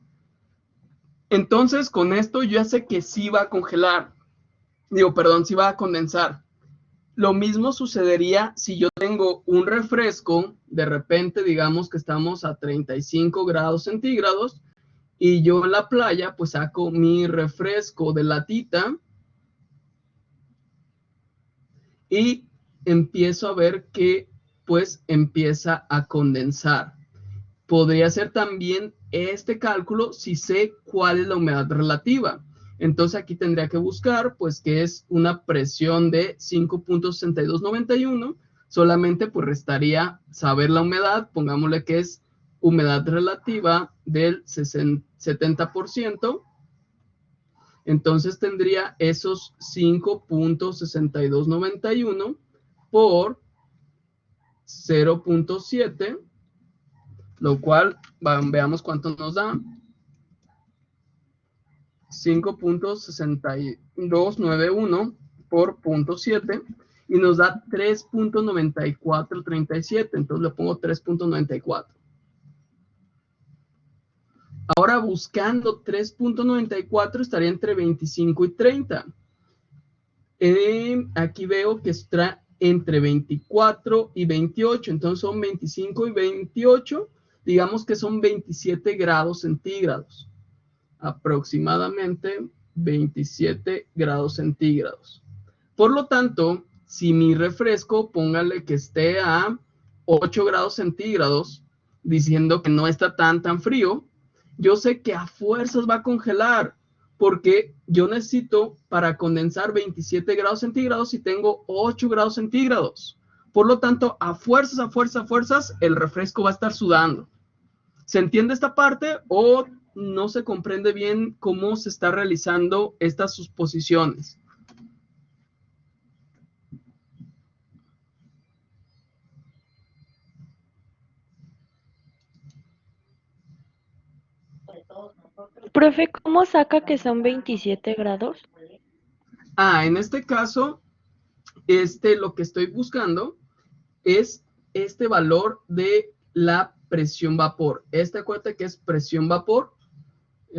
Entonces, con esto yo ya sé que sí va a congelar. Sí va a condensar. Lo mismo sucedería si yo tengo un refresco, de repente digamos que estamos a 35 grados centígrados y yo en la playa pues saco mi refresco de latita y empiezo a ver que pues empieza a condensar. Podría ser también este cálculo si sé cuál es la humedad relativa. Entonces aquí tendría que buscar, pues, que es una presión de 5.6291. Solamente, pues, restaría saber la humedad. Pongámosle que es humedad relativa del 70%. Entonces tendría esos 5.6291 por 0.7, lo cual, veamos cuánto nos da. 5.6291 por 0.7 y nos da 3.9437. Entonces le pongo 3.94. Ahora buscando 3.94 estaría entre 25 y 30. Aquí veo que está entre 24 y 28. Entonces son 25 y 28. Digamos que son 27 grados centígrados. Aproximadamente 27 grados centígrados. Por lo tanto, si mi refresco, póngale que esté a 8 grados centígrados, diciendo que no está tan frío, yo sé que a fuerzas va a congelar, porque yo necesito para condensar 27 grados centígrados y tengo 8 grados centígrados. Por lo tanto, a fuerzas, el refresco va a estar sudando. ¿Se entiende esta parte o no se comprende bien cómo se está realizando estas suposiciones? Profe, ¿cómo saca que son 27 grados? En este caso, lo que estoy buscando es este valor de la presión vapor. Acuérdate que es presión vapor.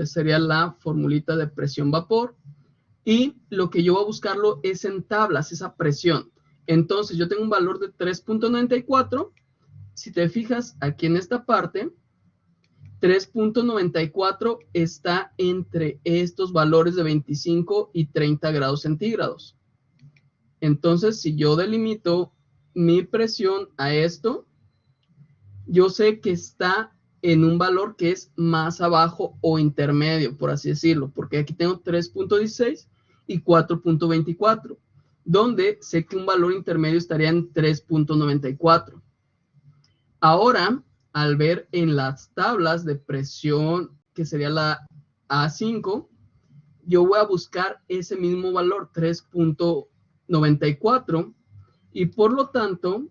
Sería la formulita de presión vapor. Y lo que yo voy a buscarlo es en tablas, esa presión. Entonces, yo tengo un valor de 3.94. Si te fijas aquí en esta parte, 3.94 está entre estos valores de 25 y 30 grados centígrados. Entonces, si yo delimito mi presión a esto, yo sé que está en un valor que es más abajo o intermedio, por así decirlo, porque aquí tengo 3.16 y 4.24, donde sé que un valor intermedio estaría en 3.94. Ahora, al ver en las tablas de presión, que sería la A5, yo voy a buscar ese mismo valor, 3.94, y por lo tanto,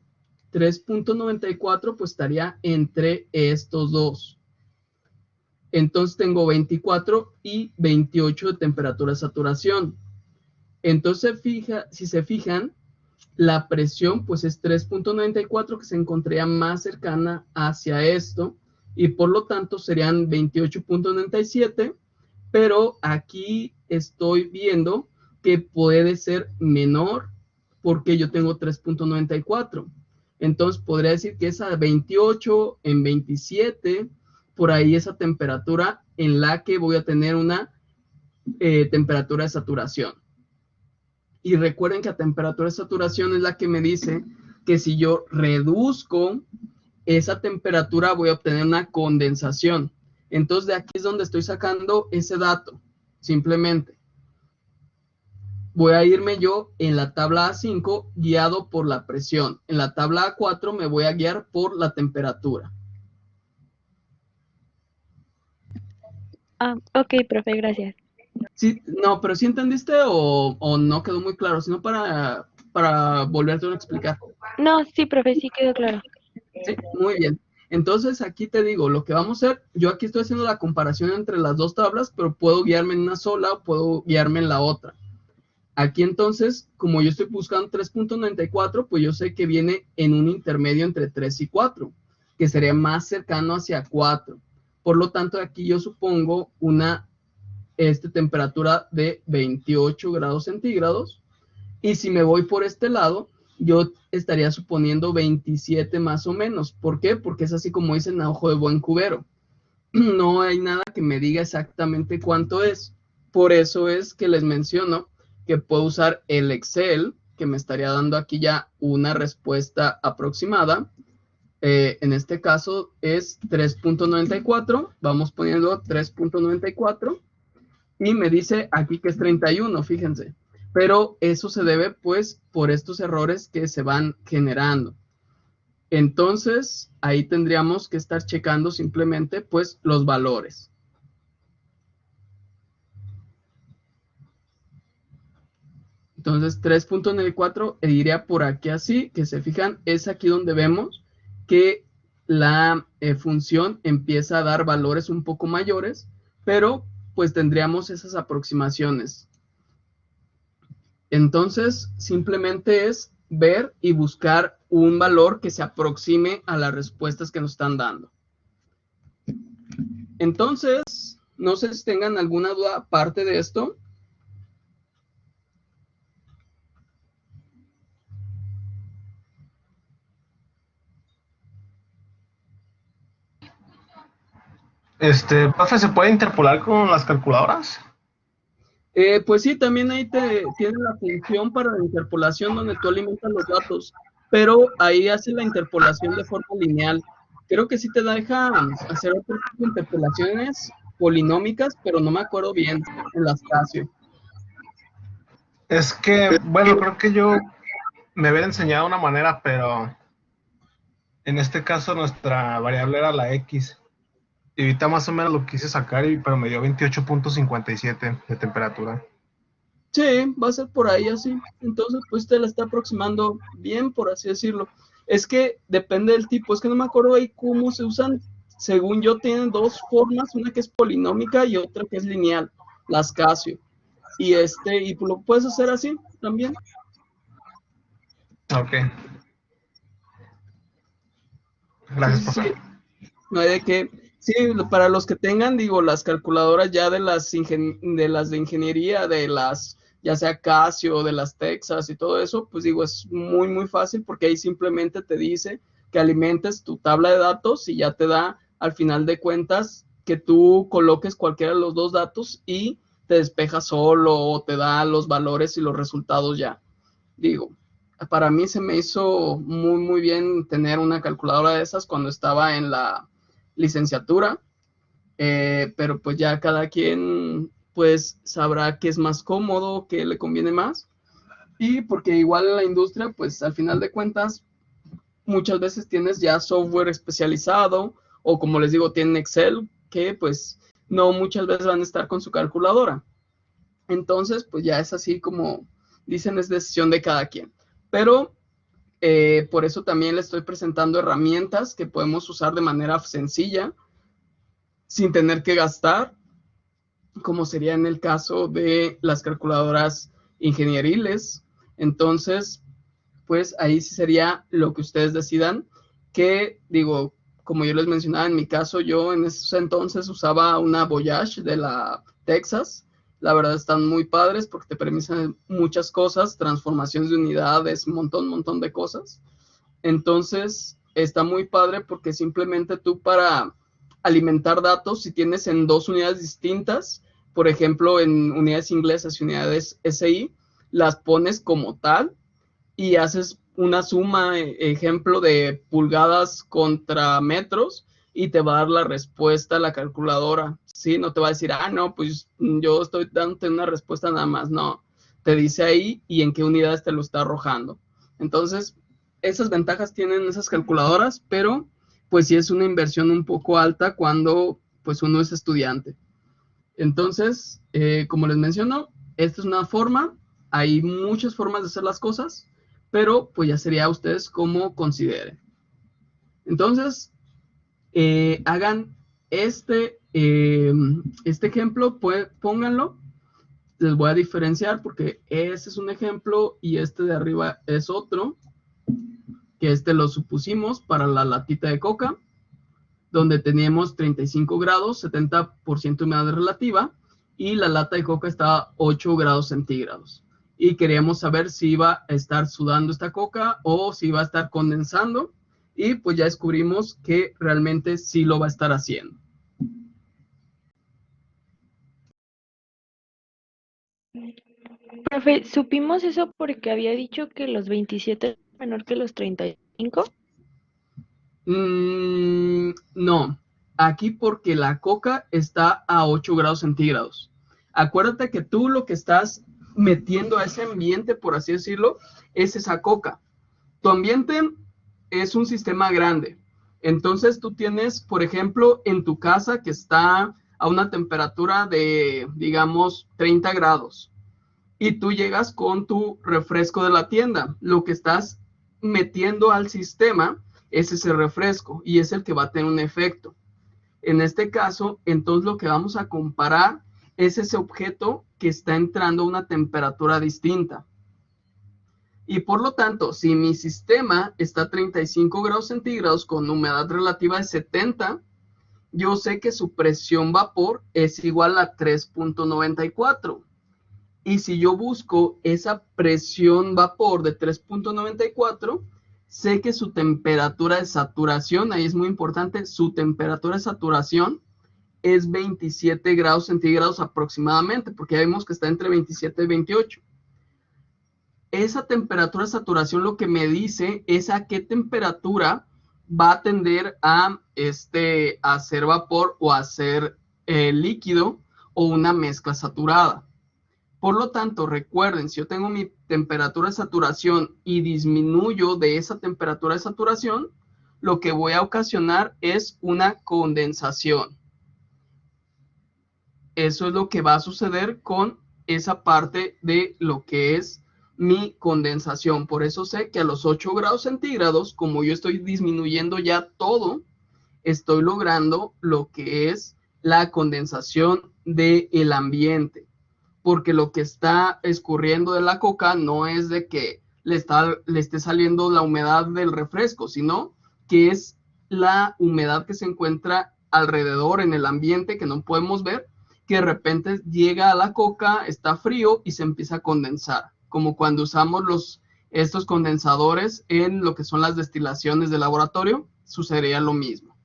3.94 pues estaría entre estos dos. Entonces tengo 24 y 28 de temperatura de saturación. Entonces, si se fijan, la presión pues es 3.94, que se encontraría más cercana hacia esto, y por lo tanto serían 28.97, pero aquí estoy viendo que puede ser menor porque yo tengo 3.94. Entonces podría decir que es a 28, en 27, por ahí esa temperatura en la que voy a tener una temperatura de saturación. Y recuerden que la temperatura de saturación es la que me dice que si yo reduzco esa temperatura voy a obtener una condensación. Entonces de aquí es donde estoy sacando ese dato, simplemente. voy a irme yo en la tabla A5 guiado por la presión. En la tabla A4 me voy a guiar por la temperatura. Ah, ok, profe, gracias. Sí, no, pero ¿sí entendiste o no quedó muy claro? Sino para volverte a explicar. No, sí, profe, sí quedó claro. Sí, muy bien. Entonces aquí te digo, lo que vamos a hacer, yo aquí estoy haciendo la comparación entre las dos tablas, pero puedo guiarme en una sola o puedo guiarme en la otra. Aquí entonces, como yo estoy buscando 3.94, pues yo sé que viene en un intermedio entre 3 y 4, que sería más cercano hacia 4. Por lo tanto, aquí yo supongo una temperatura de 28 grados centígrados. Y si me voy por este lado, yo estaría suponiendo 27 más o menos. ¿Por qué? Porque es así como dicen a ojo de buen cubero. No hay nada que me diga exactamente cuánto es. Por eso es que les menciono que puedo usar el Excel, que me estaría dando aquí ya una respuesta aproximada. En este caso es 3.94. Vamos poniendo 3.94. Y me dice aquí que es 31, fíjense. Pero eso se debe pues por estos errores que se van generando. Entonces, ahí tendríamos que estar checando simplemente pues los valores. Entonces, 3.94 iría por aquí así, que se fijan, es aquí donde vemos que la función empieza a dar valores un poco mayores, pero pues tendríamos esas aproximaciones. Entonces, simplemente es ver y buscar un valor que se aproxime a las respuestas que nos están dando. Entonces, no sé si tengan alguna duda aparte de esto. Profe, ¿se puede interpolar con las calculadoras? Pues sí, también ahí tiene la función para la interpolación donde tú alimentas los datos, pero ahí hace la interpolación de forma lineal. Creo que sí te deja hacer otro tipo de interpolaciones polinómicas, pero no me acuerdo bien en las Casio. Es que, bueno, creo que yo me había enseñado una manera, pero en este caso nuestra variable era la X. Y ahorita más o menos lo quise sacar, pero me dio 28.57 de temperatura. Sí, va a ser por ahí así. Entonces, pues te la está aproximando bien, por así decirlo. Es que depende del tipo, es que no me acuerdo ahí cómo se usan. Según yo, tienen dos formas, una que es polinómica y otra que es lineal, las Casio. Y lo puedes hacer así también. Ok. Sí, Gracias, sí, profe. sí. No hay de qué. Sí, para los que tengan, digo, las calculadoras ya de las de ingeniería, de las, ya sea Casio, de las Texas y todo eso, pues digo, es muy, muy fácil porque ahí simplemente te dice que alimentes tu tabla de datos y ya te da, al final de cuentas, que tú coloques cualquiera de los dos datos y te despeja solo o te da los valores y los resultados ya. Digo, para mí se me hizo muy, muy bien tener una calculadora de esas cuando estaba en la licenciatura, pero pues ya cada quien pues sabrá qué es más cómodo, qué le conviene más, y porque igual en la industria pues al final de cuentas muchas veces tienes ya software especializado o como les digo tienen Excel que pues no muchas veces van a estar con su calculadora. Entonces pues ya es así como dicen, es decisión de cada quien, pero por eso también le estoy presentando herramientas que podemos usar de manera sencilla sin tener que gastar, como sería en el caso de las calculadoras ingenieriles. Entonces, pues ahí sí sería lo que ustedes decidan, que digo, como yo les mencionaba, en mi caso yo en ese entonces usaba una Voyage de la Texas. La verdad están muy padres porque te permiten muchas cosas, transformaciones de unidades, un montón de cosas. Entonces, está muy padre porque simplemente tú para alimentar datos, si tienes en dos unidades distintas, por ejemplo, en unidades inglesas y unidades SI, las pones como tal y haces una suma, ejemplo, de pulgadas contra metros y te va a dar la respuesta a la calculadora. Sí, no te va a decir, no, pues yo estoy dándote una respuesta nada más. No, te dice ahí y en qué unidades te lo está arrojando. Entonces, esas ventajas tienen esas calculadoras, pero pues sí es una inversión un poco alta cuando pues uno es estudiante. Entonces, como les menciono, esta es una forma, hay muchas formas de hacer las cosas, pero pues ya sería a ustedes como consideren. Entonces, hagan este ejemplo, pues, pónganlo. Les voy a diferenciar porque este es un ejemplo y este de arriba es otro, que este lo supusimos para la latita de coca, donde teníamos 35 grados, 70% humedad relativa, y la lata de coca estaba a 8 grados centígrados. Y queríamos saber si iba a estar sudando esta coca o si iba a estar condensando, y pues ya descubrimos que realmente sí lo va a estar haciendo. Profe, supimos eso porque había dicho que los 27 es menor que los 35. No, aquí porque la coca está a 8 grados centígrados. Acuérdate que tú lo que estás metiendo a ese ambiente, por así decirlo, es esa coca. Tu ambiente es un sistema grande. Entonces tú tienes, por ejemplo, en tu casa que está a una temperatura de, digamos, 30 grados y tú llegas con tu refresco de la tienda. Lo que estás metiendo al sistema es ese refresco y es el que va a tener un efecto. En este caso, entonces lo que vamos a comparar es ese objeto que está entrando a una temperatura distinta. Y por lo tanto, si mi sistema está a 35 grados centígrados con humedad relativa de 70, yo sé que su presión vapor es igual a 3.94. Y si yo busco esa presión vapor de 3.94, sé que su temperatura de saturación, ahí es muy importante, su temperatura de saturación es 27 grados centígrados aproximadamente, porque ya vimos que está entre 27 y 28. Esa temperatura de saturación lo que me dice es a qué temperatura va a tender a hacer vapor o a hacer líquido o una mezcla saturada. Por lo tanto, recuerden, si yo tengo mi temperatura de saturación y disminuyo de esa temperatura de saturación, lo que voy a ocasionar es una condensación. Eso es lo que va a suceder con esa parte de lo que es mi condensación. Por eso sé que a los 8 grados centígrados, como yo estoy disminuyendo ya todo, estoy logrando lo que es la condensación del ambiente. Porque lo que está escurriendo de la coca no es de que le esté saliendo la humedad del refresco, sino que es la humedad que se encuentra alrededor en el ambiente que no podemos ver, que de repente llega a la coca, está frío y se empieza a condensar, como cuando usamos estos condensadores en lo que son las destilaciones de laboratorio, sucedería lo mismo.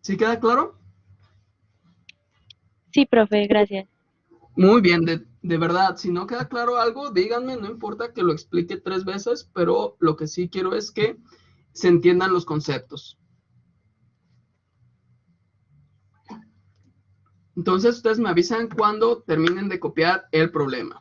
¿Sí queda claro? Sí, profe, gracias. Muy bien, de verdad, si no queda claro algo, díganme, no importa que lo explique 3 veces, pero lo que sí quiero es que se entiendan los conceptos. Entonces, ustedes me avisan cuando terminen de copiar el problema.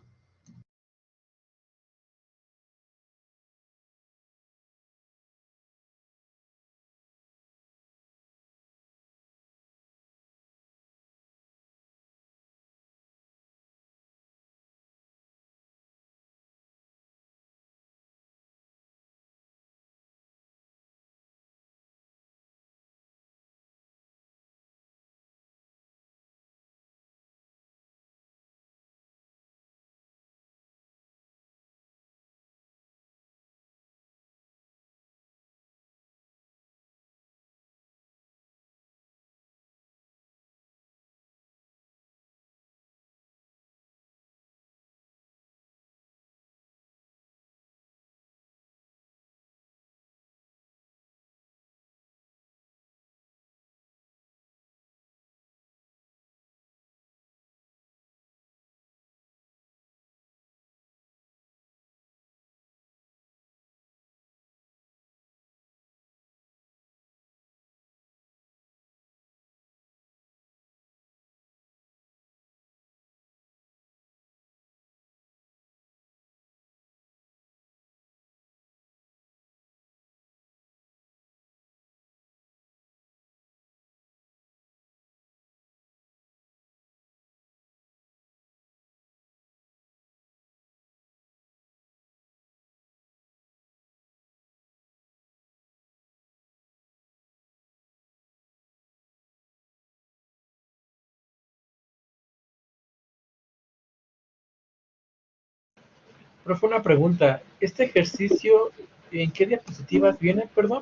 Profe, una pregunta. ¿Este ejercicio en qué diapositivas viene, perdón?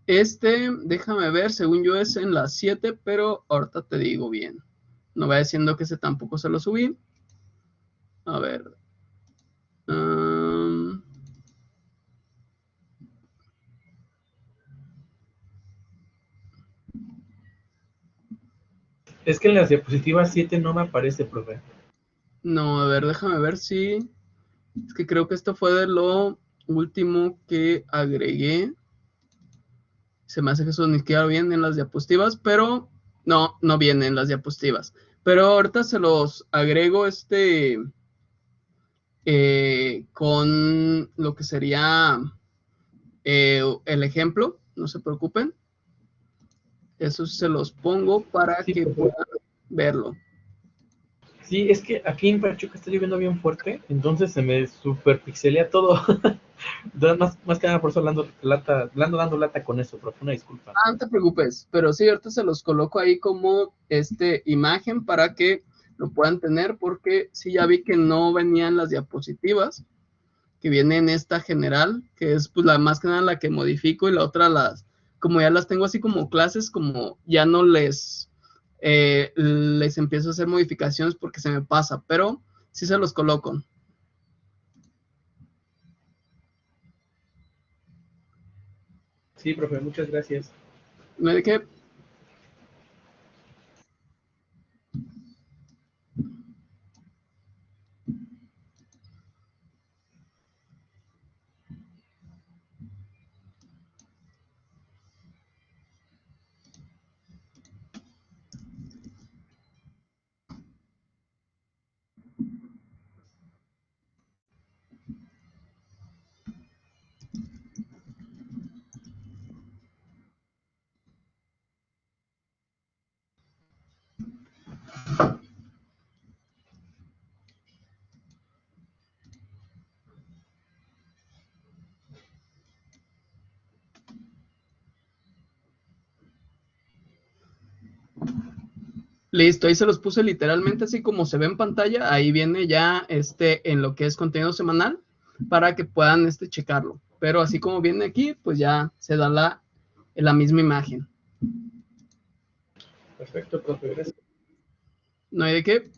Déjame ver, según yo es en las 7, pero ahorita te digo bien. No va diciendo que ese tampoco se lo subí. A ver. Es que en las diapositivas 7 no me aparece, profe. No, a ver, déjame ver si... Es que creo que esto fue de lo último que agregué. Se me hace que eso ni siquiera viene en las diapositivas, pero no, no viene en las diapositivas. Pero ahorita se los agrego con lo que sería el ejemplo, no se preocupen. Eso se los pongo para Sí, que profe. puedan verlo. Sí, es que aquí en Pachuca está lloviendo bien fuerte, entonces se me super pixelea todo. Entonces, más que nada por eso le ando dando lata con eso, profe, una disculpa. Ah, no te preocupes, pero sí, ahorita se los coloco ahí como imagen para que lo puedan tener, porque sí ya vi que no venían las diapositivas, que viene en esta general, que es pues la más que nada la que modifico, y la otra como ya las tengo así como clases, como ya no les empiezo a hacer modificaciones porque se me pasa, pero sí se los coloco. Sí, profe, muchas gracias. ¿No hay de qué? Listo, ahí se los puse literalmente así como se ve en pantalla. Ahí viene ya en lo que es contenido semanal para que puedan checarlo. Pero así como viene aquí, pues ya se da la misma imagen. Perfecto, profe, gracias. No hay de qué.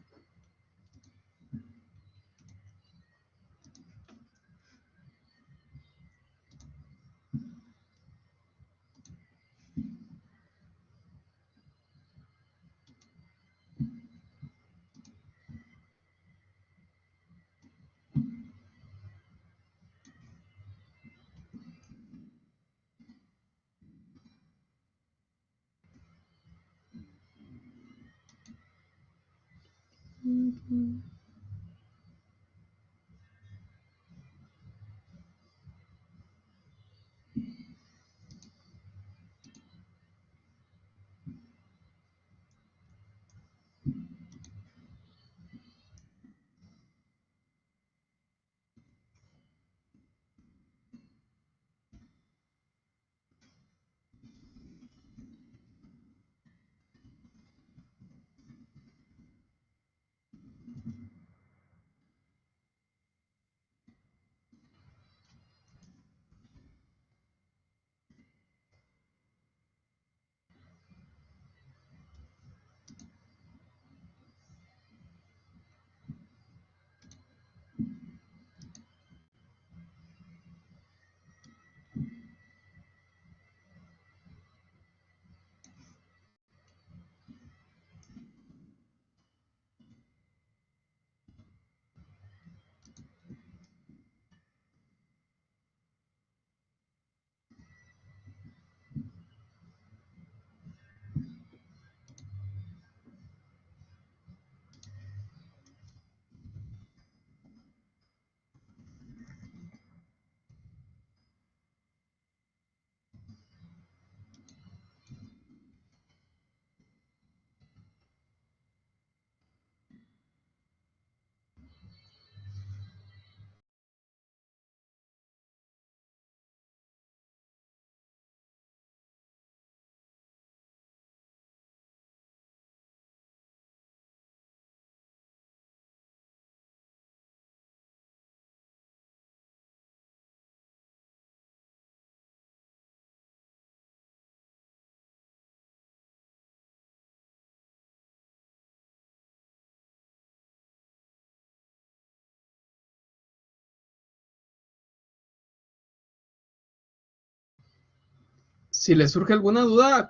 Si les surge alguna duda,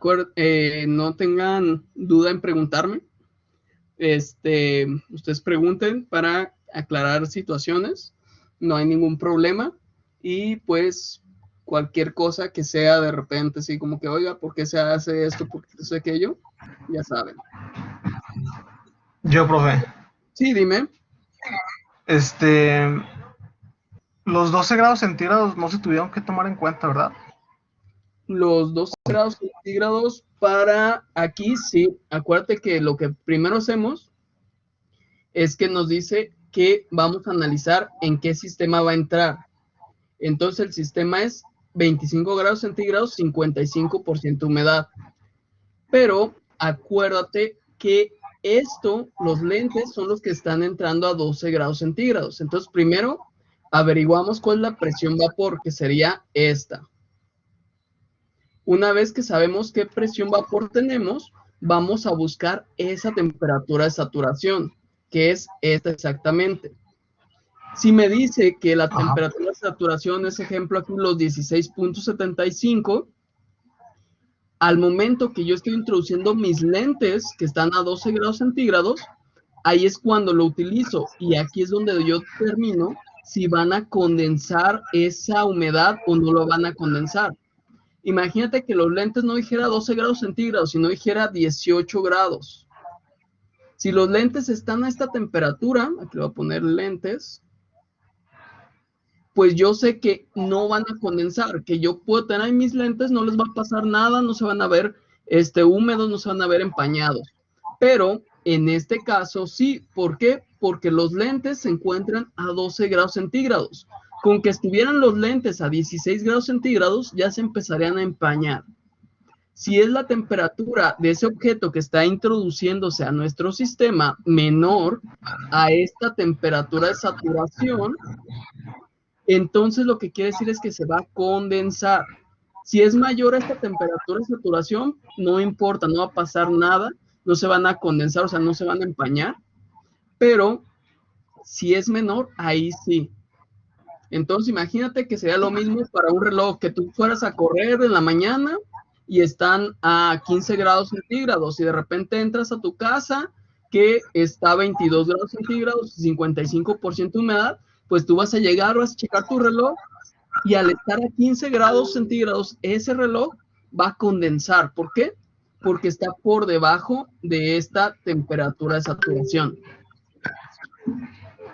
no tengan duda en preguntarme. Ustedes pregunten para aclarar situaciones, no hay ningún problema. Y pues cualquier cosa que sea de repente, así como que, oiga, ¿por qué se hace esto? ¿Por qué se hace aquello? Ya saben. Yo, profe. Sí, dime. Los 12 grados centígrados no se tuvieron que tomar en cuenta, ¿verdad? Los 12 grados centígrados para aquí, sí. Acuérdate que lo que primero hacemos es que nos dice que vamos a analizar en qué sistema va a entrar. Entonces el sistema es 25 grados centígrados, 55% humedad. Pero acuérdate que los lentes son los que están entrando a 12 grados centígrados. Entonces primero averiguamos cuál es la presión vapor, que sería esta. Una vez que sabemos qué presión vapor tenemos, vamos a buscar esa temperatura de saturación, que es esta exactamente. Si me dice que la temperatura de saturación es, ejemplo, aquí los 16.75, al momento que yo estoy introduciendo mis lentes, que están a 12 grados centígrados, ahí es cuando lo utilizo. Y aquí es donde yo determino si van a condensar esa humedad o no lo van a condensar. Imagínate que los lentes no dijera 12 grados centígrados, sino dijera 18 grados. Si los lentes están a esta temperatura, aquí le voy a poner lentes, pues yo sé que no van a condensar, que yo puedo tener ahí mis lentes, no les va a pasar nada, no se van a ver húmedos, no se van a ver empañados. Pero en este caso sí, ¿por qué? Porque los lentes se encuentran a 12 grados centígrados. Con que estuvieran los lentes a 16 grados centígrados, ya se empezarían a empañar. Si es la temperatura de ese objeto que está introduciéndose a nuestro sistema menor a esta temperatura de saturación, entonces lo que quiere decir es que se va a condensar. Si es mayor a esta temperatura de saturación, no importa, no va a pasar nada, no se van a condensar, o sea, no se van a empañar. Pero si es menor, ahí sí. Entonces imagínate que sería lo mismo para un reloj, que tú fueras a correr en la mañana y están a 15 grados centígrados y de repente entras a tu casa que está a 22 grados centígrados, 55% humedad, pues tú vas a llegar, vas a checar tu reloj y al estar a 15 grados centígrados, ese reloj va a condensar. ¿Por qué? Porque está por debajo de esta temperatura de saturación.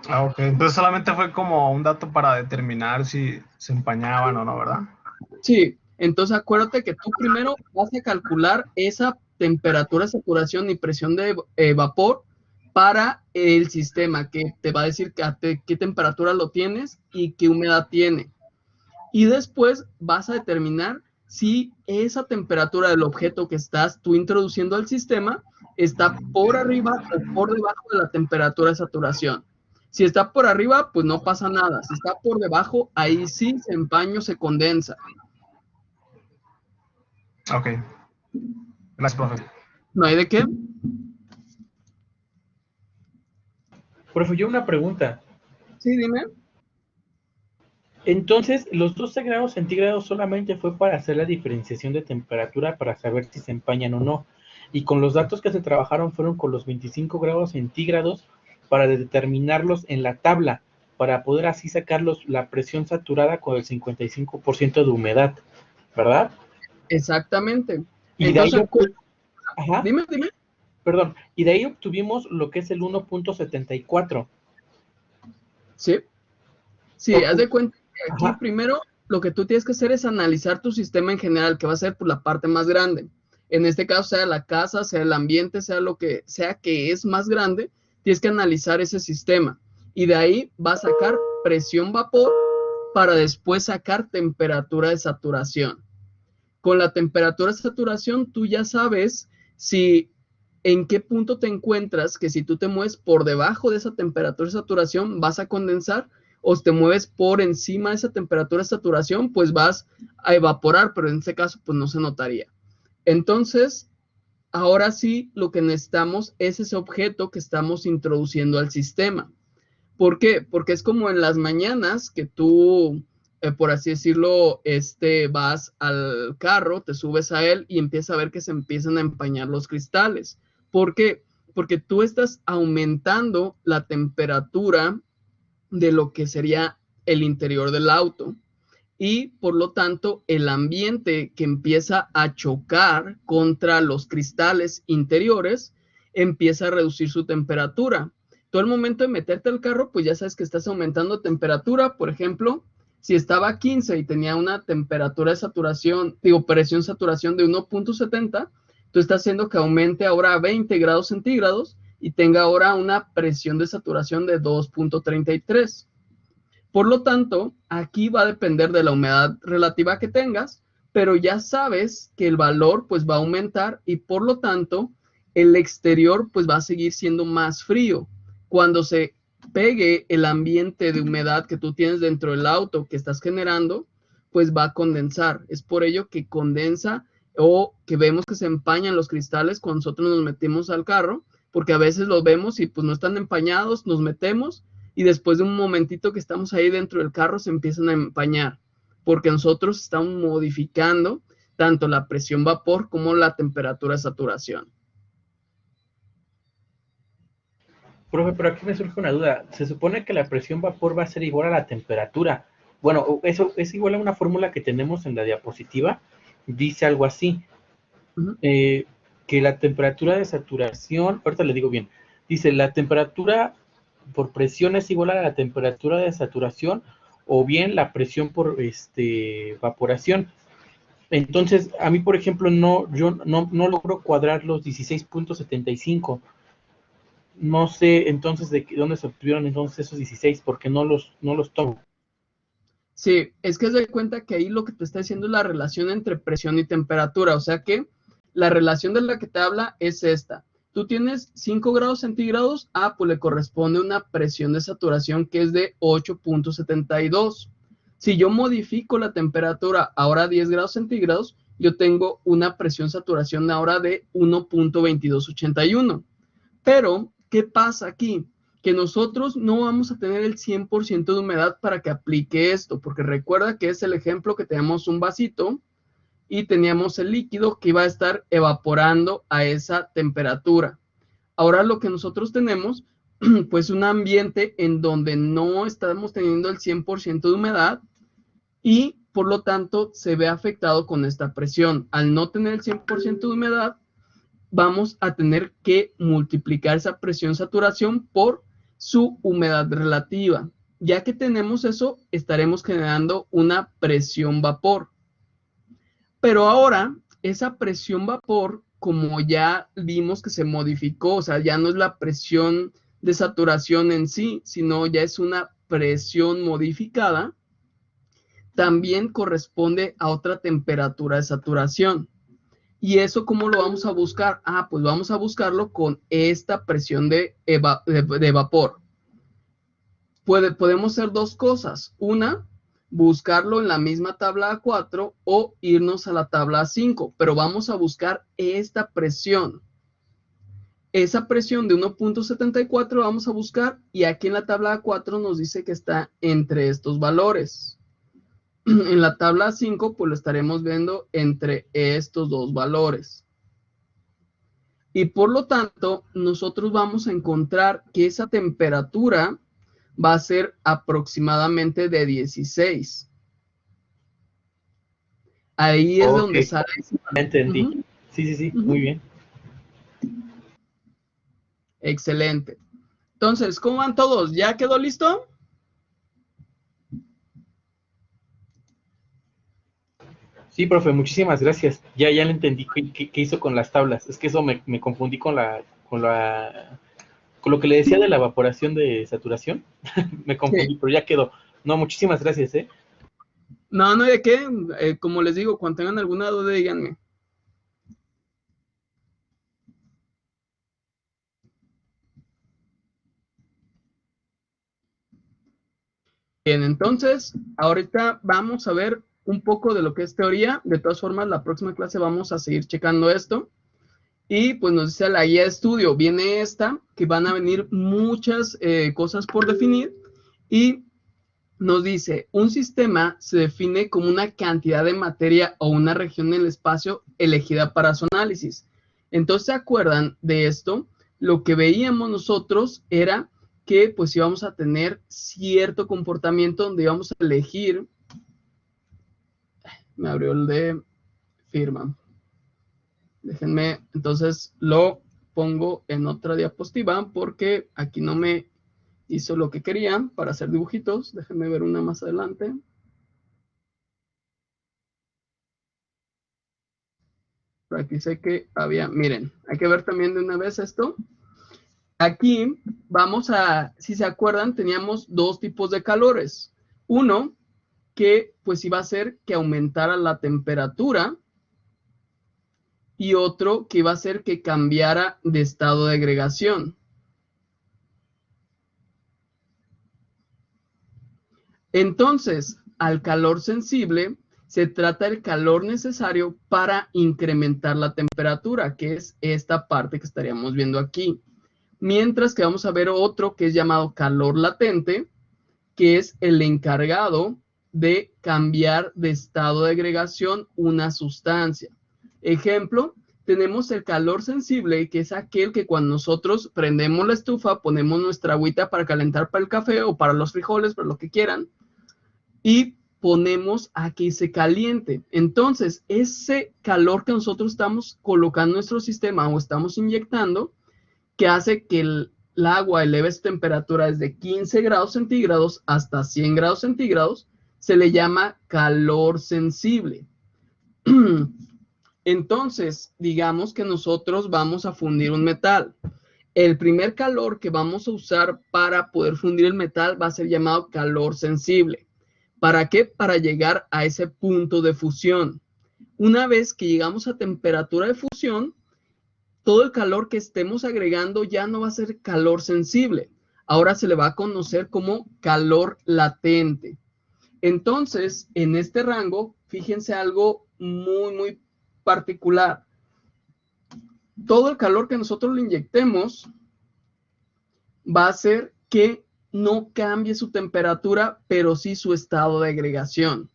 Ok, entonces solamente fue como un dato para determinar si se empañaban o no, ¿verdad? Sí, entonces acuérdate que tú primero vas a calcular esa temperatura de saturación y presión de vapor para el sistema, que te va a decir qué temperatura lo tienes y qué humedad tiene. Y después vas a determinar si esa temperatura del objeto que estás tú introduciendo al sistema está por arriba o por debajo de la temperatura de saturación. Si está por arriba, pues no pasa nada. Si está por debajo, ahí sí se empaña, se condensa. Ok. Gracias, profe. ¿No hay de qué? Profe, yo una pregunta. Sí, dime. Entonces, los 12 grados centígrados solamente fue para hacer la diferenciación de temperatura para saber si se empañan o no. Y con los datos que se trabajaron fueron con los 25 grados centígrados para determinarlos en la tabla, para poder así sacarlos la presión saturada con el 55% de humedad, ¿verdad? Exactamente. Y de ahí, Ajá. Dime. Perdón, y de ahí obtuvimos lo que es el 1.74. Sí. Sí, haz de cuenta que aquí primero lo que tú tienes que hacer es analizar tu sistema en general, que va a ser por la parte más grande. En este caso, sea la casa, sea el ambiente, sea lo que sea que es más grande, tienes que analizar ese sistema. Y de ahí va a sacar presión vapor para después sacar temperatura de saturación. Con la temperatura de saturación, tú ya sabes en qué punto te encuentras, que si tú te mueves por debajo de esa temperatura de saturación, vas a condensar, o si te mueves por encima de esa temperatura de saturación, pues vas a evaporar, pero en este caso, pues no se notaría. Entonces, ahora sí, lo que necesitamos es ese objeto que estamos introduciendo al sistema. ¿Por qué? Porque es como en las mañanas que tú por así decirlo, vas al carro, te subes a él y empiezas a ver que se empiezan a empañar los cristales. ¿Por qué? Porque tú estás aumentando la temperatura de lo que sería el interior del auto y por lo tanto el ambiente que empieza a chocar contra los cristales interiores empieza a reducir su temperatura. Todo el momento de meterte al carro, pues ya sabes que estás aumentando temperatura. Por ejemplo, si estaba a 15 y tenía una temperatura de saturación, presión saturación de 1.70, tú estás haciendo que aumente ahora a 20 grados centígrados y tenga ahora una presión de saturación de 2.33. Por lo tanto, aquí va a depender de la humedad relativa que tengas, pero ya sabes que el valor pues va a aumentar y por lo tanto el exterior pues va a seguir siendo más frío. Cuando se pegue el ambiente de humedad que tú tienes dentro del auto que estás generando, pues va a condensar. Es por ello que condensa o que vemos que se empañan los cristales cuando nosotros nos metemos al carro, porque a veces los vemos y pues no están empañados, nos metemos y después de un momentito que estamos ahí dentro del carro se empiezan a empañar, porque nosotros estamos modificando tanto la presión vapor como la temperatura de saturación. Profe, pero aquí me surge una duda. Se supone que la presión vapor va a ser igual a la temperatura. Bueno, eso es igual a una fórmula que tenemos en la diapositiva. Dice algo así. Que la temperatura de saturación, ahorita le digo bien, dice la temperatura por presión es igual a la temperatura de saturación o bien la presión por evaporación. Entonces, a mí, por ejemplo, yo no logro cuadrar los 16.75. No sé entonces de dónde se obtuvieron entonces esos 16, porque no los tomo. Sí, es que se da cuenta que ahí lo que te está diciendo es la relación entre presión y temperatura, o sea que la relación de la que te habla es esta. Tú tienes 5 grados centígrados, pues le corresponde una presión de saturación que es de 8.72. Si yo modifico la temperatura ahora a 10 grados centígrados, yo tengo una presión saturación ahora de 1.2281. Pero, ¿qué pasa aquí? Que nosotros no vamos a tener el 100% de humedad para que aplique esto, porque recuerda que es el ejemplo que tenemos un vasito y teníamos el líquido que iba a estar evaporando a esa temperatura. Ahora lo que nosotros tenemos, pues un ambiente en donde no estamos teniendo el 100% de humedad y por lo tanto se ve afectado con esta presión. Al no tener el 100% de humedad, vamos a tener que multiplicar esa presión saturación por su humedad relativa. Ya que tenemos eso, estaremos generando una presión vapor. Pero ahora, esa presión vapor, como ya vimos que se modificó, o sea, ya no es la presión de saturación en sí, sino ya es una presión modificada, también corresponde a otra temperatura de saturación. ¿Y eso cómo lo vamos a buscar? Pues vamos a buscarlo con esta presión de vapor. Podemos hacer dos cosas. Una, buscarlo en la misma tabla A4 o irnos a la tabla A5, pero vamos a buscar esta presión. Esa presión de 1.74 vamos a buscar y aquí en la tabla A4 nos dice que está entre estos valores. En la tabla 5, pues lo estaremos viendo entre estos dos valores. Y por lo tanto, nosotros vamos a encontrar que esa temperatura va a ser aproximadamente de 16. Ahí es donde sale. Ya entendí. Sí, muy bien. Excelente. Entonces, ¿cómo van todos? ¿Ya quedó listo? Sí, profe, muchísimas gracias. Ya le entendí qué hizo con las tablas. Es que eso me confundí con lo que le decía de la evaporación de saturación. Me confundí, sí. Pero ya quedó. No, muchísimas gracias, No hay de qué. Como les digo, cuando tengan alguna duda, díganme. Bien, entonces, ahorita vamos a ver un poco de lo que es teoría. De todas formas, la próxima clase vamos a seguir checando esto. Y pues nos dice la guía de estudio, viene esta, que van a venir muchas cosas por definir. Y nos dice, un sistema se define como una cantidad de materia o una región en el espacio elegida para su análisis. Entonces, ¿se acuerdan de esto? Lo que veíamos nosotros era que pues íbamos a tener cierto comportamiento donde íbamos a elegir, me abrió el de firma, déjenme, entonces lo pongo en otra diapositiva porque aquí no me hizo lo que quería para hacer dibujitos. Déjenme ver una más adelante. Por aquí sé que había, miren, hay que ver también de una vez esto. Aquí vamos a, si se acuerdan, teníamos dos tipos de calores. Uno que pues iba a hacer que aumentara la temperatura y otro que iba a hacer que cambiara de estado de agregación. Entonces, al calor sensible se trata del calor necesario para incrementar la temperatura, que es esta parte que estaríamos viendo aquí. Mientras que vamos a ver otro que es llamado calor latente, que es el encargado de cambiar de estado de agregación una sustancia. Ejemplo, tenemos el calor sensible, que es aquel que cuando nosotros prendemos la estufa, ponemos nuestra agüita para calentar para el café o para los frijoles, para lo que quieran, y ponemos a que se caliente. Entonces, ese calor que nosotros estamos colocando en nuestro sistema o estamos inyectando, que hace que el agua eleve su temperatura desde 15 grados centígrados hasta 100 grados centígrados, se le llama calor sensible. Entonces, digamos que nosotros vamos a fundir un metal. El primer calor que vamos a usar para poder fundir el metal va a ser llamado calor sensible. ¿Para qué? Para llegar a ese punto de fusión. Una vez que llegamos a temperatura de fusión, todo el calor que estemos agregando ya no va a ser calor sensible. Ahora se le va a conocer como calor latente. Entonces, en este rango, fíjense algo muy particular. Todo el calor que nosotros le inyectemos va a hacer que no cambie su temperatura, pero sí su estado de agregación.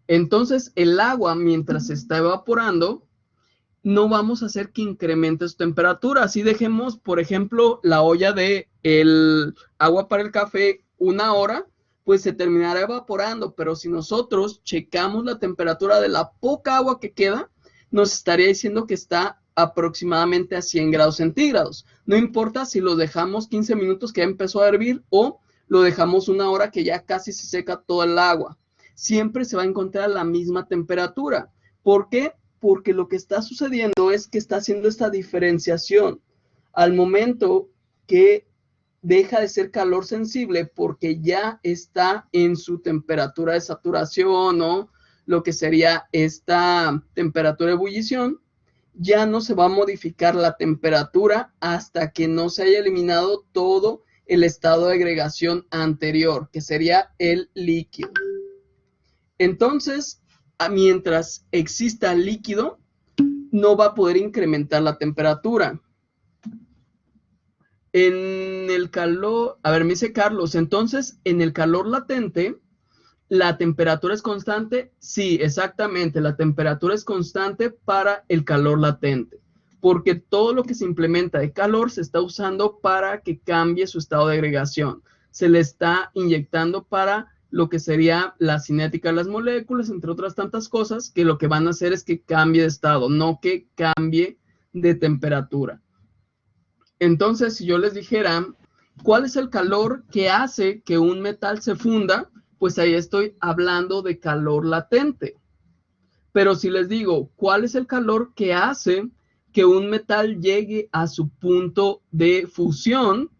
Entonces, el agua, mientras se está evaporando, no vamos a hacer que incremente su temperatura. Si dejemos, por ejemplo, la olla de el agua para el café 1 hora, pues se terminará evaporando. Pero si nosotros checamos la temperatura de la poca agua que queda, nos estaría diciendo que está aproximadamente a 100 grados centígrados. No importa si lo dejamos 15 minutos que ya empezó a hervir o lo dejamos 1 hora que ya casi se seca todo el agua. Siempre se va a encontrar la misma temperatura. ¿Por qué? Porque lo que está sucediendo es que está haciendo esta diferenciación. Al momento que deja de ser calor sensible porque ya está en su temperatura de saturación o lo que sería esta temperatura de ebullición, ya no se va a modificar la temperatura hasta que no se haya eliminado todo el estado de agregación anterior, que sería el líquido. Entonces, mientras exista líquido, no va a poder incrementar la temperatura. En el calor, a ver, me dice Carlos, entonces, en el calor latente, ¿la temperatura es constante? Sí, exactamente, la temperatura es constante para el calor latente, porque todo lo que se implementa de calor se está usando para que cambie su estado de agregación. Se le está inyectando para lo que sería la cinética de las moléculas, entre otras tantas cosas, que lo que van a hacer es que cambie de estado, no que cambie de temperatura. Entonces, si yo les dijera, ¿cuál es el calor que hace que un metal se funda? Pues ahí estoy hablando de calor latente. Pero si les digo, ¿cuál es el calor que hace que un metal llegue a su punto de fusión?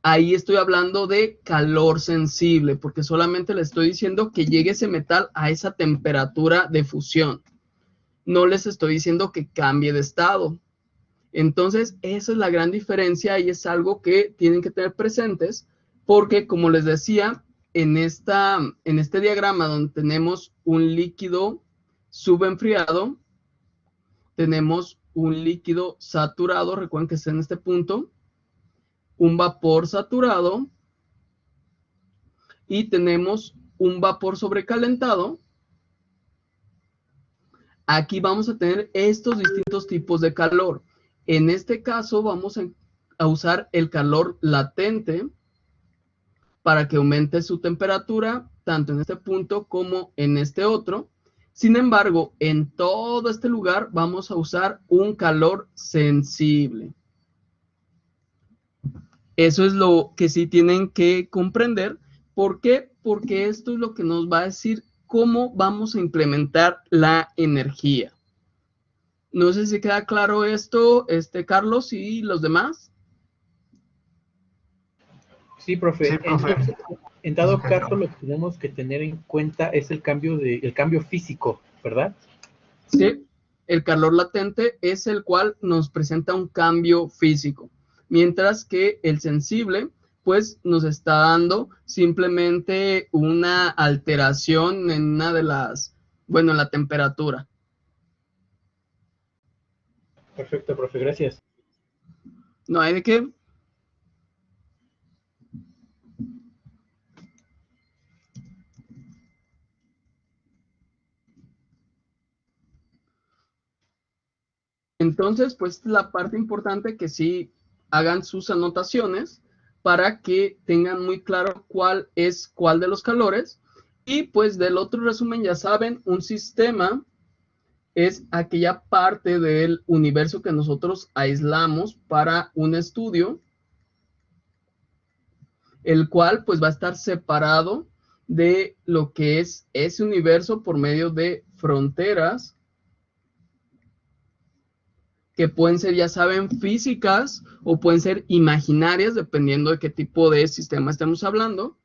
Ahí estoy hablando de calor sensible, porque solamente le estoy diciendo que llegue ese metal a esa temperatura de fusión. No les estoy diciendo que cambie de estado. Entonces, esa es la gran diferencia y es algo que tienen que tener presentes, porque como les decía, en este diagrama donde tenemos un líquido subenfriado, tenemos un líquido saturado, recuerden que está en este punto, un vapor saturado y tenemos un vapor sobrecalentado, aquí vamos a tener estos distintos tipos de calor. En este caso vamos a usar el calor latente para que aumente su temperatura, tanto en este punto como en este otro. Sin embargo, en todo este lugar vamos a usar un calor sensible. Eso es lo que sí tienen que comprender. ¿Por qué? Porque esto es lo que nos va a decir cómo vamos a implementar la energía. No sé si queda claro esto, Carlos y los demás. Sí, profe. Sí, profe. Entonces, en dado caso, lo que tenemos que tener en cuenta es el cambio físico, ¿verdad? Sí, el calor latente es el cual nos presenta un cambio físico, mientras que el sensible, pues nos está dando simplemente una alteración en una de las, bueno, en la temperatura. Perfecto, profe, gracias. No hay de qué. Entonces, pues la parte importante que sí hagan sus anotaciones para que tengan muy claro cuál es cuál de los calores. Y pues del otro resumen, ya saben, un sistema es aquella parte del universo que nosotros aislamos para un estudio, el cual pues va a estar separado de lo que es ese universo por medio de fronteras que pueden ser, ya saben, físicas o pueden ser imaginarias, dependiendo de qué tipo de sistema estemos hablando.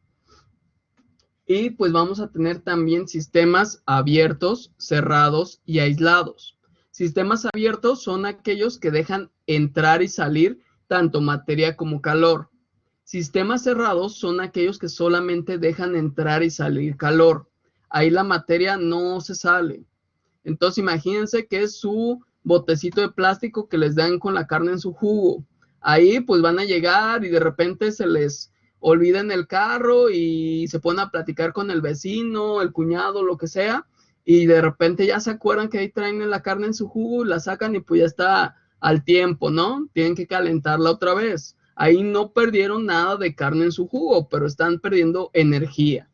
Y pues vamos a tener también sistemas abiertos, cerrados y aislados. Sistemas abiertos son aquellos que dejan entrar y salir tanto materia como calor. Sistemas cerrados son aquellos que solamente dejan entrar y salir calor. Ahí la materia no se sale. Entonces imagínense que es su botecito de plástico que les dan con la carne en su jugo. Ahí pues van a llegar y de repente se les olvida en el carro y se ponen a platicar con el vecino, el cuñado, lo que sea, y de repente ya se acuerdan que ahí traen la carne en su jugo y la sacan y pues ya está al tiempo, ¿no? Tienen que calentarla otra vez. Ahí no perdieron nada de carne en su jugo, pero están perdiendo energía.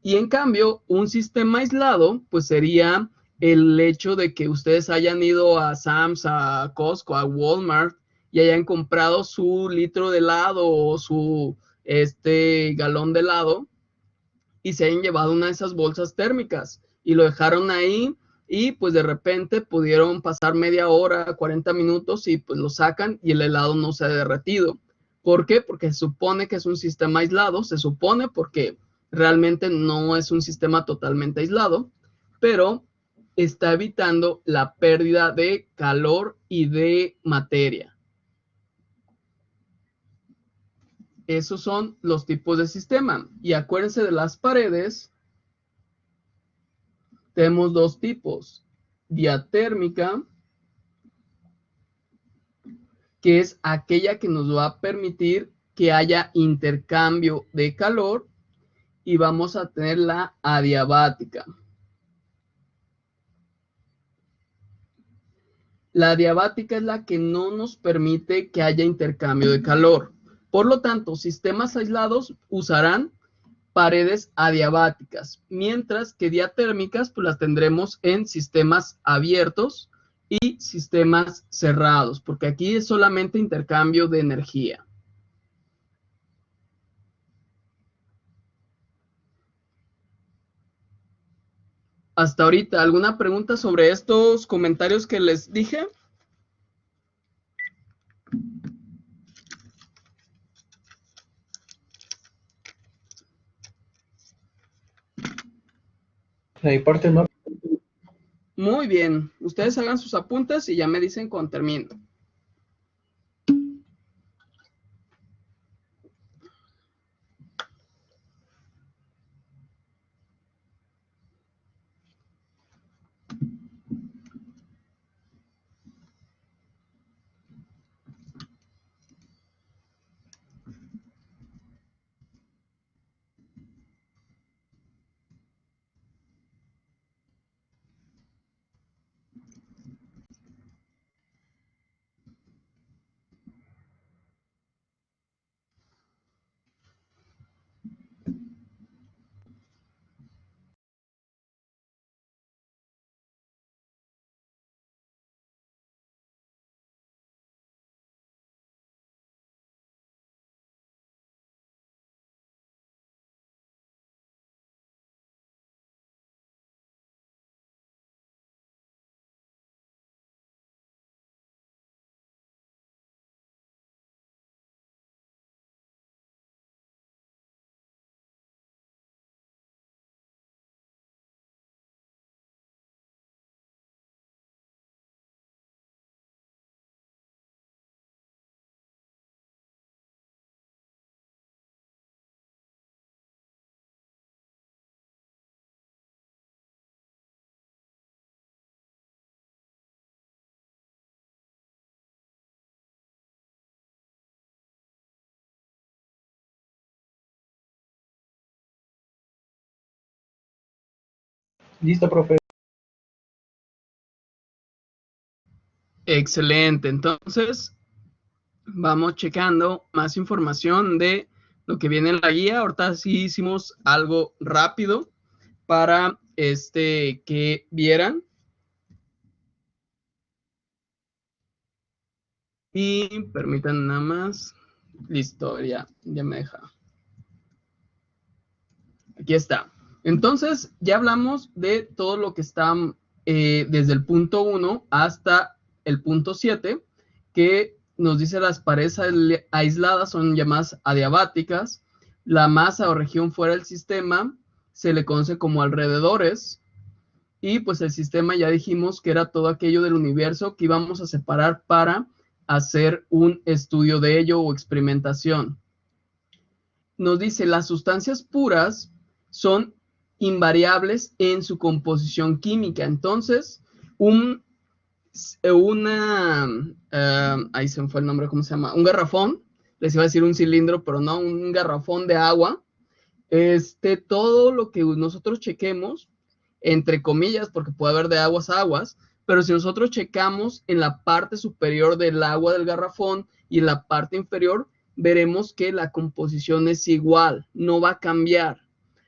Y en cambio, un sistema aislado, pues sería el hecho de que ustedes hayan ido a Sam's, a Costco, a Walmart y hayan comprado su litro de helado o su galón de helado y se hayan llevado una de esas bolsas térmicas y lo dejaron ahí y pues de repente pudieron pasar media hora, 40 minutos y pues lo sacan y el helado no se ha derretido. ¿Por qué? Porque se supone que es un sistema aislado, se supone porque realmente no es un sistema totalmente aislado, pero está evitando la pérdida de calor y de materia. Esos son los tipos de sistema. Y acuérdense de las paredes. Tenemos dos tipos. Diatérmica, que es aquella que nos va a permitir que haya intercambio de calor. Y vamos a tener la adiabática. La adiabática es la que no nos permite que haya intercambio de calor. Por lo tanto, sistemas aislados usarán paredes adiabáticas, mientras que diatérmicas pues las tendremos en sistemas abiertos y sistemas cerrados, porque aquí es solamente intercambio de energía. Hasta ahorita, ¿alguna pregunta sobre estos comentarios que les dije? De mi parte no. Muy bien, ustedes hagan sus apuntes y ya me dicen cuando termino. Listo, profe. Excelente. Entonces, vamos checando más información de lo que viene en la guía. Ahorita sí hicimos algo rápido para que vieran. Y permitan nada más. Listo, ya me deja. Aquí está. Entonces, ya hablamos de todo lo que está desde el punto 1 hasta el punto 7, que nos dice las paredes aisladas son llamadas adiabáticas. La masa o región fuera del sistema se le conoce como alrededores. Y pues el sistema ya dijimos que era todo aquello del universo que íbamos a separar para hacer un estudio de ello o experimentación. Nos dice, las sustancias puras son invariables en su composición química. Entonces, ahí se me fue el nombre, ¿cómo se llama? Un garrafón, les iba a decir un cilindro, pero no, un garrafón de agua. Todo lo que nosotros chequemos, entre comillas, porque puede haber de aguas a aguas, pero si nosotros checamos en la parte superior del agua del garrafón y en la parte inferior, veremos que la composición es igual, no va a cambiar.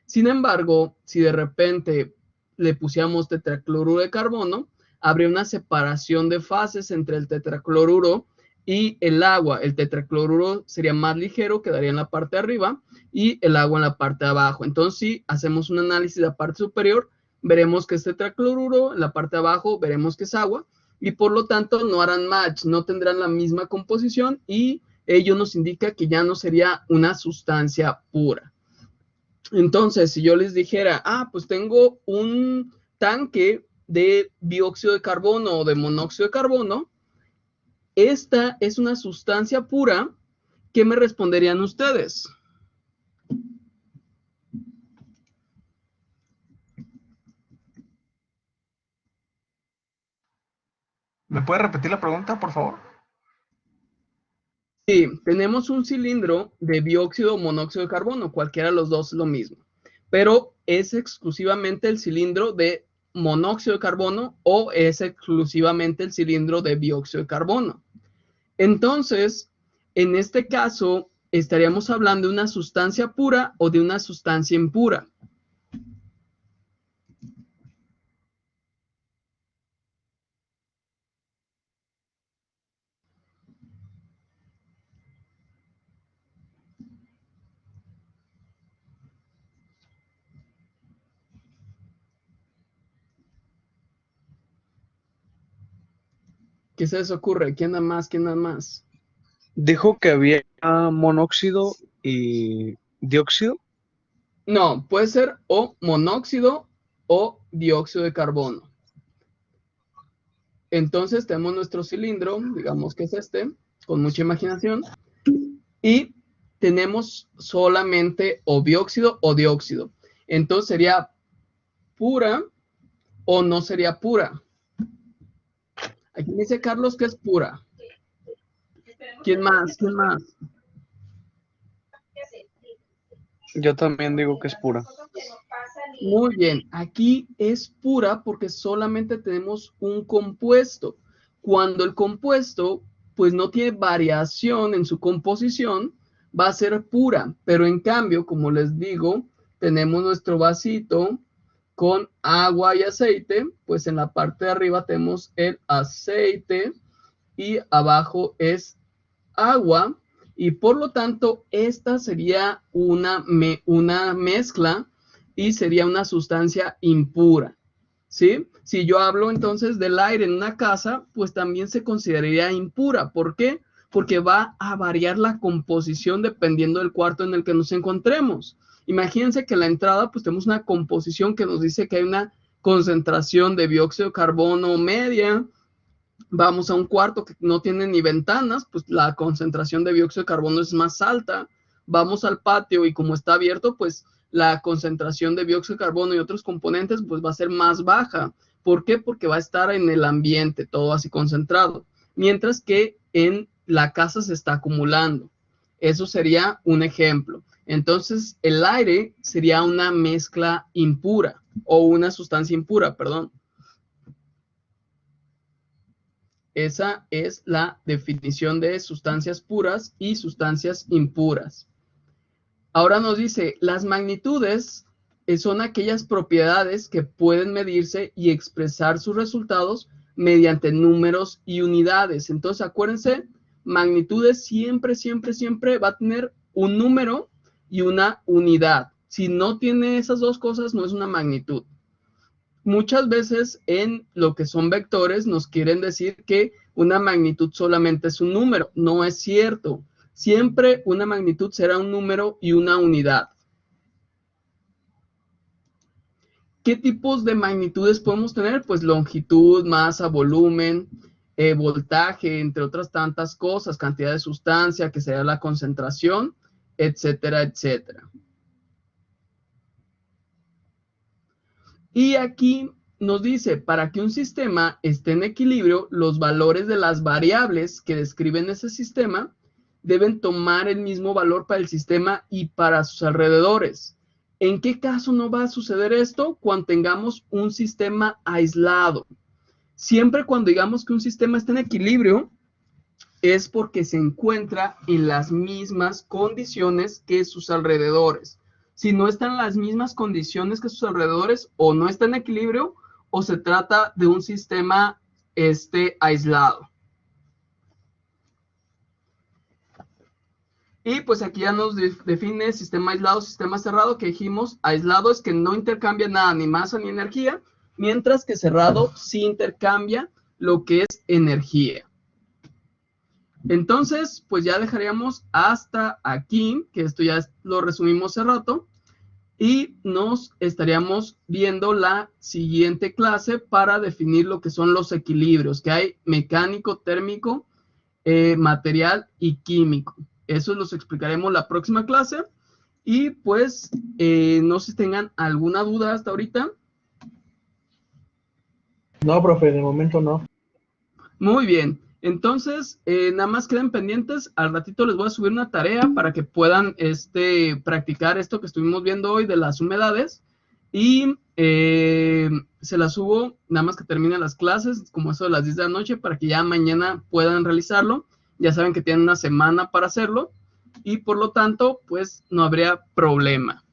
Sin embargo, si de repente le pusiéramos tetracloruro de carbono, habría una separación de fases entre el tetracloruro y el agua. El tetracloruro sería más ligero, quedaría en la parte de arriba, y el agua en la parte de abajo. Entonces, si hacemos un análisis de la parte superior, veremos que es tetracloruro, en la parte de abajo veremos que es agua, y por lo tanto no harán match, no tendrán la misma composición, y ello nos indica que ya no sería una sustancia pura. Entonces, si yo les dijera, pues tengo un tanque de dióxido de carbono o de monóxido de carbono, esta es una sustancia pura, ¿qué me responderían ustedes? ¿Me puede repetir la pregunta, por favor? Sí, tenemos un cilindro de dióxido o monóxido de carbono, cualquiera de los dos es lo mismo, pero es exclusivamente el cilindro de monóxido de carbono o es exclusivamente el cilindro de dióxido de carbono. Entonces, en este caso, estaríamos hablando de una sustancia pura o de una sustancia impura. ¿Qué se les ocurre? ¿Quién da más? ¿Quién da más? Dijo que había monóxido y dióxido. No, puede ser o monóxido o dióxido de carbono. Entonces tenemos nuestro cilindro, digamos que es con mucha imaginación, y tenemos solamente o dióxido o dióxido. Entonces sería pura o no sería pura. Aquí me dice Carlos que es pura. ¿Quién más? ¿Quién más? Yo también digo que es pura. Muy bien, aquí es pura porque solamente tenemos un compuesto. Cuando el compuesto pues no tiene variación en su composición, va a ser pura, pero en cambio, como les digo, tenemos nuestro vasito con agua y aceite, pues en la parte de arriba tenemos el aceite y abajo es agua, y por lo tanto esta sería una mezcla y sería una sustancia impura, ¿sí? Si yo hablo entonces del aire en una casa, pues también se consideraría impura. ¿Por qué? Porque va a variar la composición dependiendo del cuarto en el que nos encontremos. Imagínense que en la entrada pues tenemos una composición que nos dice que hay una concentración de dióxido de carbono media. Vamos a un cuarto que no tiene ni ventanas, pues la concentración de dióxido de carbono es más alta. Vamos al patio y como está abierto, pues la concentración de dióxido de carbono y otros componentes pues va a ser más baja. ¿Por qué? Porque va a estar en el ambiente todo así concentrado, mientras que en la casa se está acumulando. Eso sería un ejemplo. Entonces, el aire sería una mezcla impura o una sustancia impura, perdón. Esa es la definición de sustancias puras y sustancias impuras. Ahora nos dice, las magnitudes son aquellas propiedades que pueden medirse y expresar sus resultados mediante números y unidades. Entonces, acuérdense, magnitudes siempre va a tener un número y una unidad. Si no tiene esas dos cosas, no es una magnitud. Muchas veces en lo que son vectores nos quieren decir que una magnitud solamente es un número. No es cierto. Siempre una magnitud será un número y una unidad. ¿Qué tipos de magnitudes podemos tener? Pues longitud, masa, volumen, voltaje, entre otras tantas cosas, cantidad de sustancia, que sería la concentración, etcétera, etcétera. Y aquí nos dice, para que un sistema esté en equilibrio, los valores de las variables que describen ese sistema deben tomar el mismo valor para el sistema y para sus alrededores. ¿En qué caso no va a suceder esto? Cuando tengamos un sistema aislado. Siempre cuando digamos que un sistema está en equilibrio, es porque se encuentra en las mismas condiciones que sus alrededores. Si no están en las mismas condiciones que sus alrededores, o no está en equilibrio, o se trata de un sistema aislado. Y pues aquí ya nos define sistema aislado, sistema cerrado, que dijimos, aislado es que no intercambia nada, ni masa ni energía, mientras que cerrado sí intercambia lo que es energía. Entonces, pues ya dejaríamos hasta aquí, que esto ya lo resumimos hace rato, y nos estaríamos viendo la siguiente clase para definir lo que son los equilibrios, que hay mecánico, térmico, material y químico. Eso los explicaremos la próxima clase. Y pues, no sé si tengan alguna duda hasta ahorita. No, profe, de momento no. Muy bien. Entonces, nada más queden pendientes. Al ratito les voy a subir una tarea para que puedan practicar esto que estuvimos viendo hoy de las humedades. Y se las subo nada más que terminen las clases, como eso de las 10 de la noche, para que ya mañana puedan realizarlo. Ya saben que tienen una semana para hacerlo y por lo tanto, pues no habría problema.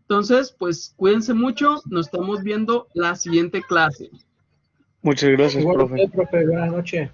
Entonces, pues cuídense mucho. Nos estamos viendo la siguiente clase. Muchas gracias, Igual profe. usted, profe, buenas noches.